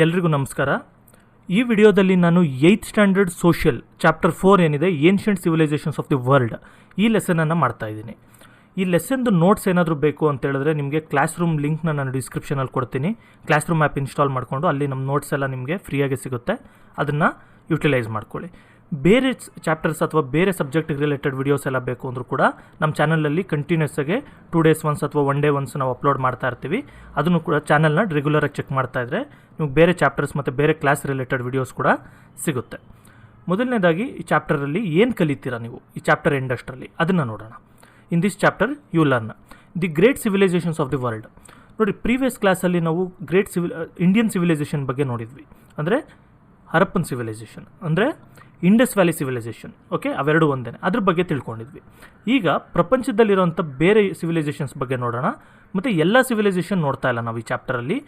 ಎಲ್ರಿಗೂ ನಮಸ್ಕಾರ. ಈ ವಿಡಿಯೋದಲ್ಲಿ ನಾನು 8th ಸ್ಟ್ಯಾಂಡರ್ಡ್ ಸೋಷಿಯಲ್ ಚಾಪ್ಟರ್ 4 ಏನಿದೆ ancient civilisations of the world ಈ ಲೆಸನನ್ನು ಮಾಡ್ತಾ ಇದ್ದೀನಿ. ಈ ಲೆಸನ್ದು ನೋಟ್ಸ್ ಏನಾದರೂ ಬೇಕು ಅಂತ ಹೇಳಿದ್ರೆ ನಿಮಗೆ ಕ್ಲಾಸ್ ರೂಮ್ ಲಿಂಕ್ನ ನಾನು ಡಿಸ್ಕ್ರಿಪ್ಷನಲ್ಲಿ ಕೊಡ್ತೀನಿ. ಕ್ಲಾಸ್ ರೂಮ್ ಆ್ಯಪ್ ಇನ್ಸ್ಟಾಲ್ ಮಾಡಿಕೊಂಡು ಅಲ್ಲಿ ನಮ್ಮ ನೋಟ್ಸ್ ಎಲ್ಲ ನಿಮಗೆ ಫ್ರೀಯಾಗಿ ಸಿಗುತ್ತೆ, ಅದನ್ನು ಯುಟಿಲೈಸ್ ಮಾಡ್ಕೊಳ್ಳಿ. ಬೇರೆ ಚಾಪ್ಟರ್ಸ್ ಅಥವಾ ಬೇರೆ ಸಬ್ಜೆಕ್ಟಿಗೆ ರಿಲೇಟೆಡ್ ವೀಡಿಯೋಸ್ ಎಲ್ಲ ಬೇಕು ಅಂದರೂ ಕೂಡ ನಮ್ಮ ಚಾನಲಲ್ಲಿ ಕಂಟಿನ್ಯೂಸ್ ಆಗಿ 2 days ಒನ್ಸ್ ಅಥವಾ 1 day ಒನ್ಸ್ ನಾವು ಅಪ್ಲೋಡ್ ಮಾಡ್ತಾ ಇರ್ತೀವಿ. ಅದನ್ನು ಕೂಡ ಚಾನಲ್ನ ರೆಗ್ಯುಲರಾಗಿ ಚೆಕ್ ಮಾಡ್ತಾ ಇದ್ದರೆ ನಿಮಗೆ ಬೇರೆ ಚಾಪ್ಟರ್ಸ್ ಮತ್ತು ಬೇರೆ ಕ್ಲಾಸ್ ರಿಲೇಟೆಡ್ ವೀಡಿಯೋಸ್ ಕೂಡ ಸಿಗುತ್ತೆ. ಮೊದಲನೇದಾಗಿ ಈ ಚಾಪ್ಟರಲ್ಲಿ ಏನು ಕಲಿತೀರಾ ನೀವು ಈ ಚಾಪ್ಟರ್ ಎಂಡಷ್ಟರಲ್ಲಿ ಅದನ್ನು ನೋಡೋಣ. In this chapter you learn the great civilisations of the world. ನೋಡಿ, ಪ್ರೀವಿಯಸ್ ಕ್ಲಾಸಲ್ಲಿ ನಾವು ಇಂಡಿಯನ್ ಸಿವಿಲೈಸೇಷನ್ ಬಗ್ಗೆ ನೋಡಿದ್ವಿ, ಅಂದರೆ ಹರಪ್ಪನ್ ಸಿವಿಲೈಸೇಷನ್, ಅಂದರೆ ಇಂಡಸ್ ವ್ಯಾಲಿ ಸಿವಿಲೈಸೇಷನ್. ಓಕೆ, ಅವೆರಡು ಒಂದೇ, ಅದ್ರ ಬಗ್ಗೆ ತಿಳ್ಕೊಂಡಿದ್ವಿ. ಈಗ ಪ್ರಪಂಚದಲ್ಲಿರೋಂಥ ಬೇರೆ ಸಿವಿಲೈಸೇಷನ್ಸ್ ಬಗ್ಗೆ ನೋಡೋಣ. ಮತ್ತು ಎಲ್ಲ ಸಿವಿಲೈಸೇಷನ್ ನೋಡ್ತಾ ಇಲ್ಲ ನಾವು ಈ ಚಾಪ್ಟರಲ್ಲಿ.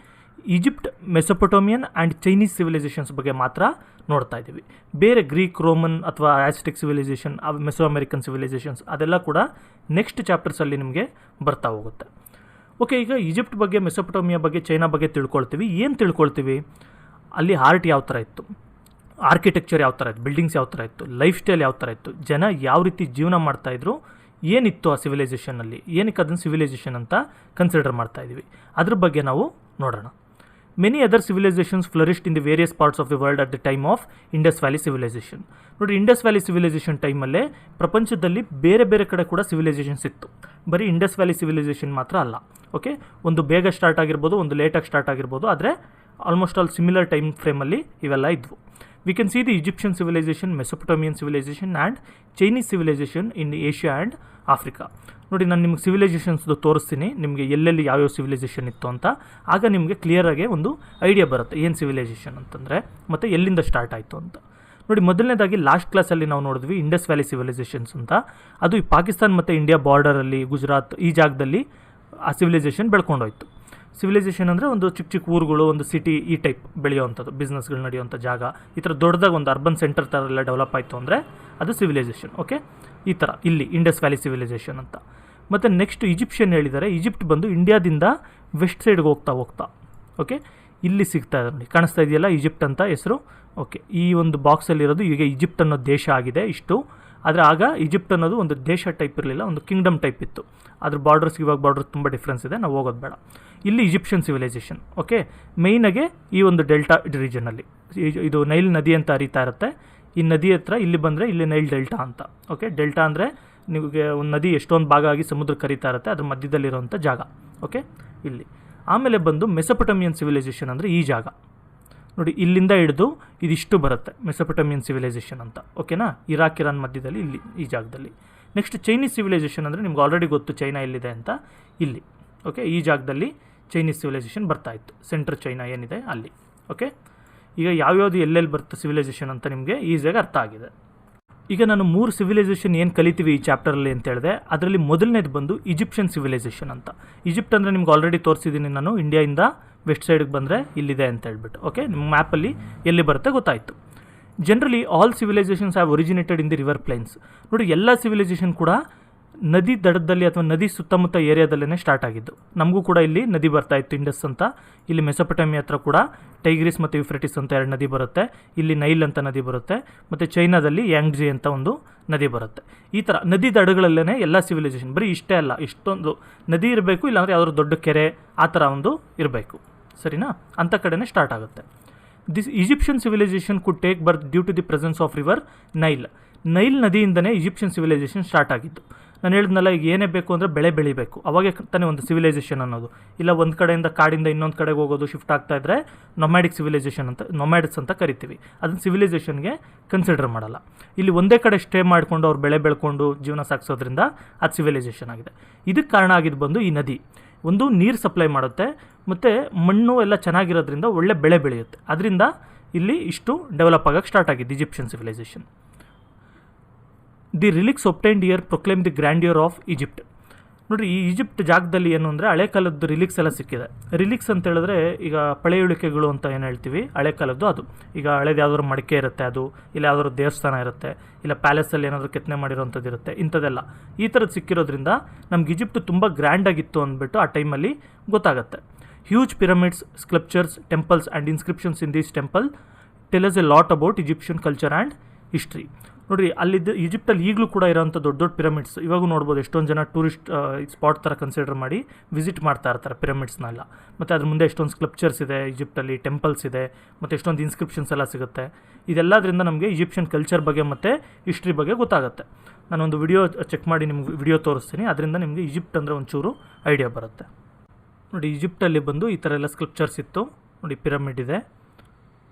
ಈಜಿಪ್ಟ್, ಮೆಸೊಪೊಟೋಮಿಯನ್ ಆ್ಯಂಡ್ ಚೈನೀಸ್ ಸಿವಿಲೈಸೇಷನ್ಸ್ ಬಗ್ಗೆ ಮಾತ್ರ ನೋಡ್ತಾ ಇದ್ದೀವಿ. ಬೇರೆ ಗ್ರೀಕ್, ರೋಮನ್ ಅಥವಾ ಆಸ್ಟಿಕ್ ಸಿವಿಲೈಸೇಷನ್, ಮೆಸೋ ಅಮೆರಿಕನ್ ಸಿವಿಲೈಸೇಷನ್ಸ್ ಅದೆಲ್ಲ ಕೂಡ ನೆಕ್ಸ್ಟ್ ಚಾಪ್ಟರ್ಸಲ್ಲಿ ನಿಮಗೆ ಬರ್ತಾ ಹೋಗುತ್ತೆ. ಓಕೆ, ಈಗ ಈಜಿಪ್ಟ್ ಬಗ್ಗೆ, ಮೆಸೊಪೊಟೋಮಿಯಾ ಬಗ್ಗೆ, ಚೈನಾ ಬಗ್ಗೆ ತಿಳ್ಕೊಳ್ತೀವಿ. ಏನು ತಿಳ್ಕೊಳ್ತೀವಿ? ಅಲ್ಲಿ ಆರ್ಟ್ ಯಾವ ಥರ ಇತ್ತು, ಆರ್ಕಿಟೆಕ್ಚರ್ ಯಾವ ಥರ ಇತ್ತು, ಬಿಲ್ಡಿಂಗ್ಸ್ ಯಾವ ಥರ ಇತ್ತು, ಲೈಫ್ ಸ್ಟೈಲ್ ಯಾವ ಥರ ಇತ್ತು, ಜನ ಯಾವ ರೀತಿ ಜೀವನ ಮಾಡ್ತಾಯಿದ್ರು, ಏನಿತ್ತು ಆ ಸಿವಿಲೈಸೇಷನಲ್ಲಿ, ಏನಕ್ಕೆ ಅದನ್ನು ಸಿವಿಲೈಸೇಷನ್ ಅಂತ ಕನ್ಸಿಡರ್ ಮಾಡ್ತಾಯಿದ್ವಿ, ಅದ್ರ ಬಗ್ಗೆ ನಾವು ನೋಡೋಣ. Many other civilisations ಫ್ಲರಿಶ್ಡ್ in the various parts of the world at the time of Indus valley civilisation. ನೋಡಿ, ಇಂಡಸ್ ವ್ಯಾಲಿ ಸಿವಿಲೈಸೇಷನ್ ಟೈಮಲ್ಲೇ ಪ್ರಪಂಚದಲ್ಲಿ ಬೇರೆ ಬೇರೆ ಕಡೆ ಕೂಡ ಸಿವಿಲೈಸೇಷನ್ಸ್ ಇತ್ತು, ಬರೀ ಇಂಡಸ್ ವ್ಯಾಲಿ ಸಿವಿಲೈಸೇಷನ್ ಮಾತ್ರ ಅಲ್ಲ. ಓಕೆ, ಒಂದು ಬೇಗ ಸ್ಟಾರ್ಟ್ ಆಗಿರ್ಬೋದು, ಒಂದು ಲೇಟಾಗಿ ಸ್ಟಾರ್ಟ್ ಆಗಿರ್ಬೋದು, ಆದರೆ ಆಲ್ಮೋಸ್ಟ್ ಆಲ್ ಸಿಮಿಲರ್ ಟೈಮ್ ಫ್ರೇಮಲ್ಲಿ ಇವೆಲ್ಲ ಇದ್ವು. We can see the Egyptian civilization, Mesopotamian civilization and Chinese civilization in Asia and Africa. ನೋಡಿ, ನಾನು ನಿಮ್ಗೆ ಸಿವಿಲೈಸೇಷನ್ಸ್ದು ತೋರಿಸ್ತೀನಿ, ನಿಮಗೆ ಎಲ್ಲೆಲ್ಲಿ ಯಾವ್ಯಾವ ಸಿವಿಲೈಸೇಷನ್ ಇತ್ತು ಅಂತ. ಆಗ ನಿಮಗೆ ಕ್ಲಿಯರಾಗಿ ಒಂದು ಐಡಿಯಾ ಬರುತ್ತೆ ಏನು ಸಿವಿಲೈಸೇಷನ್ ಅಂತಂದರೆ ಮತ್ತು ಎಲ್ಲಿಂದ ಸ್ಟಾರ್ಟ್ ಆಯಿತು ಅಂತ. ನೋಡಿ, ಮೊದಲನೇದಾಗಿ ಲಾಸ್ಟ್ ಕ್ಲಾಸಲ್ಲಿ ನಾವು ನೋಡಿದ್ವಿ ಇಂಡಸ್ ವ್ಯಾಲಿ ಸಿವಿಲೈಸೇಷನ್ಸ್ ಅಂತ. ಅದು ಈ ಪಾಕಿಸ್ತಾನ ಮತ್ತು ಇಂಡಿಯಾ ಬಾರ್ಡರಲ್ಲಿ, ಗುಜರಾತ್ ಈ ಜಾಗದಲ್ಲಿ ಆ ಸಿವಿಲೈಸೇಷನ್ ಬೆಳ್ಕೊಂಡೋಯ್ತು. ಸಿವಿಲೈಸೇಷನ್ ಅಂದರೆ ಒಂದು ಚಿಕ್ಕ ಚಿಕ್ಕ ಊರುಗಳು, ಒಂದು ಸಿಟಿ ಈ ಟೈಪ್ ಬೆಳೆಯುವಂಥದ್ದು, ಬಿಸ್ನೆಸ್ಗಳು ನಡೆಯುವಂಥ ಜಾಗ, ಈ ಥರ ದೊಡ್ಡದಾಗಿ ಒಂದು ಅರ್ಬನ್ ಸೆಂಟರ್ ಥರ ಎಲ್ಲ ಡೆವಲಪ್ ಆಯಿತು ಅಂದರೆ ಅದು ಸಿವಿಲೈಸೇಷನ್. ಓಕೆ, ಈ ಥರ ಇಲ್ಲಿ ಇಂಡಸ್ ವ್ಯಾಲಿ ಸಿವಿಲೈಸೇಷನ್ ಅಂತ. ಮತ್ತು ನೆಕ್ಸ್ಟ್ ಈಜಿಪ್ಷಿಯನ್ ಹೇಳಿದ್ದಾರೆ. ಈಜಿಪ್ಟ್ ಬಂದು ಇಂಡಿಯಾದಿಂದ ವೆಸ್ಟ್ ಸೈಡ್ಗೆ ಹೋಗ್ತಾ ಓಕೆ, ಇಲ್ಲಿ ಸಿಗ್ತಾ ಇದೆ ನೋಡಿ, ಕಾಣಿಸ್ತಾ ಇದೆಯಲ್ಲ ಈಜಿಪ್ಟ್ ಅಂತ ಹೆಸರು. ಓಕೆ, ಈ ಒಂದು ಬಾಕ್ಸಲ್ಲಿರೋದು ಈಗ ಈಜಿಪ್ಟ್ ಅನ್ನೋ ದೇಶ ಆಗಿದೆ ಇಷ್ಟು. ಆದರೆ ಆಗ ಈಜಿಪ್ಟ್ ಅನ್ನೋದು ಒಂದು ದೇಶ ಟೈಪ್ ಇರಲಿಲ್ಲ, ಒಂದು ಕಿಂಗ್ಡಮ್ ಟೈಪ್ ಇತ್ತು. ಅದ್ರ ಬಾರ್ಡರ್ಸ್ ಇವಾಗ ಬಾರ್ಡರ್ಸ್ ತುಂಬ ಡಿಫ್ರೆನ್ಸ್ ಇದೆ, ನಾವು ಹೋಗೋದು ಬೇಡ. ಇಲ್ಲಿ ಈಜಿಪ್ಷಿಯನ್ ಸಿವಿಲೈಸೇಷನ್. ಓಕೆ, ಮೇಯ್ನಾಗೆ ಈ ಒಂದು ಡೆಲ್ಟಾ ರೀಜನಲ್ಲಿ ಇದು ನೈಲ್ ನದಿ ಅಂತ ಹರಿತಾ ಇರುತ್ತೆ. ಈ ನದಿ ಹತ್ರ ಇಲ್ಲಿ ಬಂದರೆ ಇಲ್ಲಿ ನೈಲ್ ಡೆಲ್ಟಾ ಅಂತ. ಓಕೆ, ಡೆಲ್ಟಾ ಅಂದರೆ ನಿಮಗೆ ಒಂದು ನದಿ ಎಷ್ಟೊಂದು ಭಾಗ ಆಗಿ ಸಮುದ್ರಕ್ಕೆ ಹರಿತಾ ಇರುತ್ತೆ, ಅದ್ರ ಮಧ್ಯದಲ್ಲಿರೋಂಥ ಜಾಗ. ಓಕೆ, ಇಲ್ಲಿ ಆಮೇಲೆ ಬಂದು ಮೆಸೊಪೊಟಮಿಯನ್ ಸಿವಿಲೈಸೇಷನ್ ಅಂದರೆ ಈ ಜಾಗ ನೋಡಿ, ಇಲ್ಲಿಂದ ಹಿಡಿದು ಇದಿಷ್ಟು ಬರುತ್ತೆ ಮೆಸೊಪೊಟಮಿಯನ್ ಸಿವಿಲೈಸೇಷನ್ ಅಂತ. ಓಕೆನಾ, ಇರಾನ್ ಮಧ್ಯದಲ್ಲಿ ಇಲ್ಲಿ ಈ ಜಾಗದಲ್ಲಿ. ನೆಕ್ಸ್ಟ್ ಚೈನೀಸ್ ಸಿವಿಲೈಸೇಷನ್ ಅಂದರೆ ನಿಮ್ಗೆ ಆಲ್ರೆಡಿ ಗೊತ್ತು ಚೈನಾ ಎಲ್ಲಿದೆ ಅಂತ, ಇಲ್ಲಿ. ಓಕೆ, ಈ ಜಾಗದಲ್ಲಿ ಚೈನೀಸ್ ಸಿವಿಲೈಸೇಷನ್ ಬರ್ತಾ ಇತ್ತು, ಸೆಂಟ್ರ್ ಚೈನಾ ಏನಿದೆ ಅಲ್ಲಿ. ಓಕೆ, ಈಗ ಯಾವ್ಯಾವುದು ಎಲ್ಲೆಲ್ಲಿ ಬರುತ್ತೆ ಸಿವಿಲೈಸೇಷನ್ ಅಂತ ನಿಮಗೆ ಈಸಿಯಾಗಿ ಅರ್ಥ ಆಗಿದೆ. ಈಗ ನಾನು 3 ಸಿವಿಲೈಸೇಷನ್ ಏನು ಕಲಿತೀವಿ ಈ ಚಾಪ್ಟರಲ್ಲಿ ಅಂತ ಹೇಳಿದೆ. ಅದರಲ್ಲಿ ಮೊದಲನೇದು ಬಂದು ಈಜಿಪ್ಷಿಯನ್ ಸಿವಿಲೈಸೇಷನ್ ಅಂತ. ಈಜಿಪ್ಟ್ ಅಂದರೆ ನಿಮ್ಗೆ ಆಲ್ರೆಡಿ ತೋರಿಸಿದ್ದೀನಿ ನಾನು, ಇಂಡಿಯಾಯಿಂದ ವೆಸ್ಟ್ ಸೈಡ್ಗೆ ಬಂದರೆ ಇಲ್ಲಿದೆ ಅಂತ ಹೇಳ್ಬಿಟ್ಟು. ಓಕೆ, ನಿಮ್ಮ ಮ್ಯಾಪಲ್ಲಿ ಎಲ್ಲಿ ಬರುತ್ತೆ ಗೊತ್ತಾಯಿತು. Generally all civilisations have originated in the river plains. ನೋಡಿ, ಎಲ್ಲ ಸಿವಿಲೈಸೇಷನ್ ಕೂಡ ನದಿ ದಡದಲ್ಲಿ ಅಥವಾ ನದಿ ಸುತ್ತಮುತ್ತ ಏರಿಯಾದಲ್ಲೇ ಸ್ಟಾರ್ಟ್ ಆಗಿದ್ದು. ನಮಗೂ ಕೂಡ ಇಲ್ಲಿ ನದಿ ಬರ್ತಾ ಇತ್ತು, ಇಂಡಸ್ ಅಂತ. ಇಲ್ಲಿ ಮೆಸೊಪೊಟಮಿಯಾ ಹತ್ರ ಕೂಡ ಟೈಗ್ರಿಸ್ ಮತ್ತು ಯುಫ್ರೆಟಿಸ್ ಅಂತ 2 ನದಿ ಬರುತ್ತೆ. ಇಲ್ಲಿ ನೈಲ್ ಅಂತ ನದಿ ಬರುತ್ತೆ, ಮತ್ತು ಚೈನಾದಲ್ಲಿ ಯಾಂಗ್ಜಿ ಅಂತ ಒಂದು ನದಿ ಬರುತ್ತೆ. ಈ ಥರ ನದಿ ದಡಗಳಲ್ಲೇ ಎಲ್ಲ ಸಿವಿಲೈಸೇಷನ್. ಬರೀ ಇಷ್ಟೇ ಅಲ್ಲ, ಇಷ್ಟೊಂದು ನದಿ ಇರಬೇಕು, ಇಲ್ಲಾಂದರೆ ಯಾವ್ದಾದ್ರು ದೊಡ್ಡ ಕೆರೆ ಆ ಥರ ಒಂದು ಇರಬೇಕು, ಸರಿನಾ? ಅಂಥ ಕಡೆನೇ ಸ್ಟಾರ್ಟ್ ಆಗುತ್ತೆ. This Egyptian civilization could take birth due to the presence of river Nile. Nile ನದಿಯಿಂದನೇ ಈಜಿಪ್ಷಿಯನ್ ಸಿವಿಲೈಸೇಷನ್ ಸ್ಟಾರ್ಟ್ ಆಗಿದ್ದು. ನಾನು ಹೇಳಿದ್ನಲ್ಲ, ಈಗ ಏನೇ ಬೇಕು ಅಂದರೆ ಬೆಳೆ ಬೆಳಿಬೇಕು, ಅವಾಗೇ ತಾನೇ ಒಂದು ಸಿವಿಲೈಸೇಷನ್ ಅನ್ನೋದು. ಇಲ್ಲ ಒಂದು ಕಡೆಯಿಂದ ಕಾಡಿಂದ ಇನ್ನೊಂದು ಕಡೆಗೆ ಹೋಗೋದು, ಶಿಫ್ಟ್ ಆಗ್ತಾ ಇದ್ದರೆ ನೊಮ್ಯಾಡಿಕ್ ಸಿವಿಲೈಸೇಷನ್ ಅಂತ, ನೊಮ್ಯಾಡಿಕ್ಸ್ ಅಂತ ಕರಿತೀವಿ. ಅದನ್ನು ಸಿವಿಲೈಸೇಷನ್ಗೆ ಕನ್ಸಿಡರ್ ಮಾಡಲ್ಲ. ಇಲ್ಲಿ ಒಂದೇ ಕಡೆ ಸ್ಟೇ ಮಾಡಿಕೊಂಡು ಅವ್ರು ಬೆಳೆ ಬೆಳ್ಕೊಂಡು ಜೀವನ ಸಾಗಿಸೋದ್ರಿಂದ ಅದು ಸಿವಿಲೈಸೇಷನ್ ಆಗಿದೆ. ಇದಕ್ಕೆ ಕಾರಣ ಆಗಿದ್ದು ಬಂದು ಈ ನದಿ ಒಂದು ನೀರು ಸಪ್ಲೈ ಮಾಡುತ್ತೆ, ಮತ್ತು ಮಣ್ಣು ಎಲ್ಲ ಚೆನ್ನಾಗಿರೋದ್ರಿಂದ ಒಳ್ಳೆ ಬೆಳೆ ಬೆಳೆಯುತ್ತೆ. ಅದರಿಂದ ಇಲ್ಲಿ ಇಷ್ಟು ಡೆವಲಪ್ ಆಗೋಕ್ಕೆ ಸ್ಟಾರ್ಟ್ ಆಗಿದ್ದು Egyptian civilization. The relics obtained here proclaim the grandeur of Egypt. ನೋಡಿರಿ, ಈ ಈಜಿಪ್ಟ್ ಜಾಗದಲ್ಲಿ ಏನು ಅಂದರೆ ಹಳೆ ಕಾಲದ್ದು ರಿಲಿಕ್ಸ್ ಎಲ್ಲ ಸಿಕ್ಕಿದೆ. ರಿಲಿಕ್ಸ್ ಅಂತ ಹೇಳಿದ್ರೆ ಈಗ ಪಳೆಯುಳಿಕೆಗಳು ಅಂತ ಏನು ಹೇಳ್ತೀವಿ, ಹಳೆ ಕಾಲದ್ದು ಅದು. ಈಗ ಹಳೇದು ಯಾವ್ದಾದ್ರು ಮಡಿಕೆ ಇರುತ್ತೆ, ಅದು ಇಲ್ಲ ಯಾವ್ದಾದ್ರು ದೇವಸ್ಥಾನ ಇರುತ್ತೆ, ಇಲ್ಲ ಪ್ಯಾಲೇಸಲ್ಲಿ ಏನಾದರೂ ಕೆತ್ತನೆ ಮಾಡಿರೋಂಥದ್ದು ಇರುತ್ತೆ, ಇಂಥದ್ದೆಲ್ಲ ಈ ಥರದ್ದು ಸಿಕ್ಕಿರೋದ್ರಿಂದ ನಮ್ಗೆ ಈಜಿಪ್ಟ್ ತುಂಬ ಗ್ರ್ಯಾಂಡಾಗಿತ್ತು ಅಂದ್ಬಿಟ್ಟು ಆ ಟೈಮಲ್ಲಿ ಗೊತ್ತಾಗುತ್ತೆ. Huge pyramids, sculptures, temples and inscriptions in this temple tell us A lot about Egyptian culture and history. ನೋಡಿರಿ, ಅಲ್ಲಿದ್ದು ಈಜಿಪ್ಟಲ್ಲಿ ಈಗಲೂ ಕೂಡ ಇರೋಂಥ ದೊಡ್ಡ ದೊಡ್ಡ ಪಿರಮಿಡ್ಸ್ ಇವಾಗೂ ನೋಡ್ಬೋದು. ಎಷ್ಟೊಂದು ಜನ ಟೂರಿಸ್ಟ್ ಸ್ಪಾಟ್ ಥರ ಕನ್ಸಿಡರ್ ಮಾಡಿ ವಿಸಿಟ್ ಮಾಡ್ತಾ ಇರ್ತಾರೆ ಪಿರಮಿಡ್ಸ್ನೆಲ್ಲ. ಮತ್ತು ಅದ್ರ ಮುಂದೆ ಎಷ್ಟೊಂದು ಸ್ಕಲ್ಪ್ಚರ್ಸ್ ಇದೆ ಈಜಿಪ್ಟಲ್ಲಿ, ಟೆಂಪಲ್ಸ್ ಇದೆ, ಮತ್ತು ಎಷ್ಟೊಂದು ಇನ್ಸ್ಕ್ರಿಪ್ಷನ್ಸ್ ಎಲ್ಲ ಸಿಗುತ್ತೆ. ಇದೆಲ್ಲದರಿಂದ ನಮಗೆ ಈಜಿಪ್ಷಿಯನ್ ಕಲ್ಚರ್ ಬಗ್ಗೆ ಮತ್ತು ಹಿಸ್ಟ್ರಿ ಬಗ್ಗೆ ಗೊತ್ತಾಗುತ್ತೆ. ನಾನೊಂದು ವಿಡಿಯೋ ಚೆಕ್ ಮಾಡಿ ನಿಮ್ಗೆ ವಿಡಿಯೋ ತೋರಿಸ್ತೀನಿ, ಅದರಿಂದ ನಿಮಗೆ ಈಜಿಪ್ಟ್ ಅಂದರೆ ಒಂಚೂರು ಐಡಿಯಾ ಬರುತ್ತೆ. ನೋಡಿ, ಈಜಿಪ್ಟಲ್ಲಿ ಬಂದು ಈ ಥರ ಎಲ್ಲ ಸ್ಕಲ್ಪ್ಚರ್ಸ್ ಇತ್ತು. ನೋಡಿ, ಪಿರಮಿಡ್ ಇದೆ.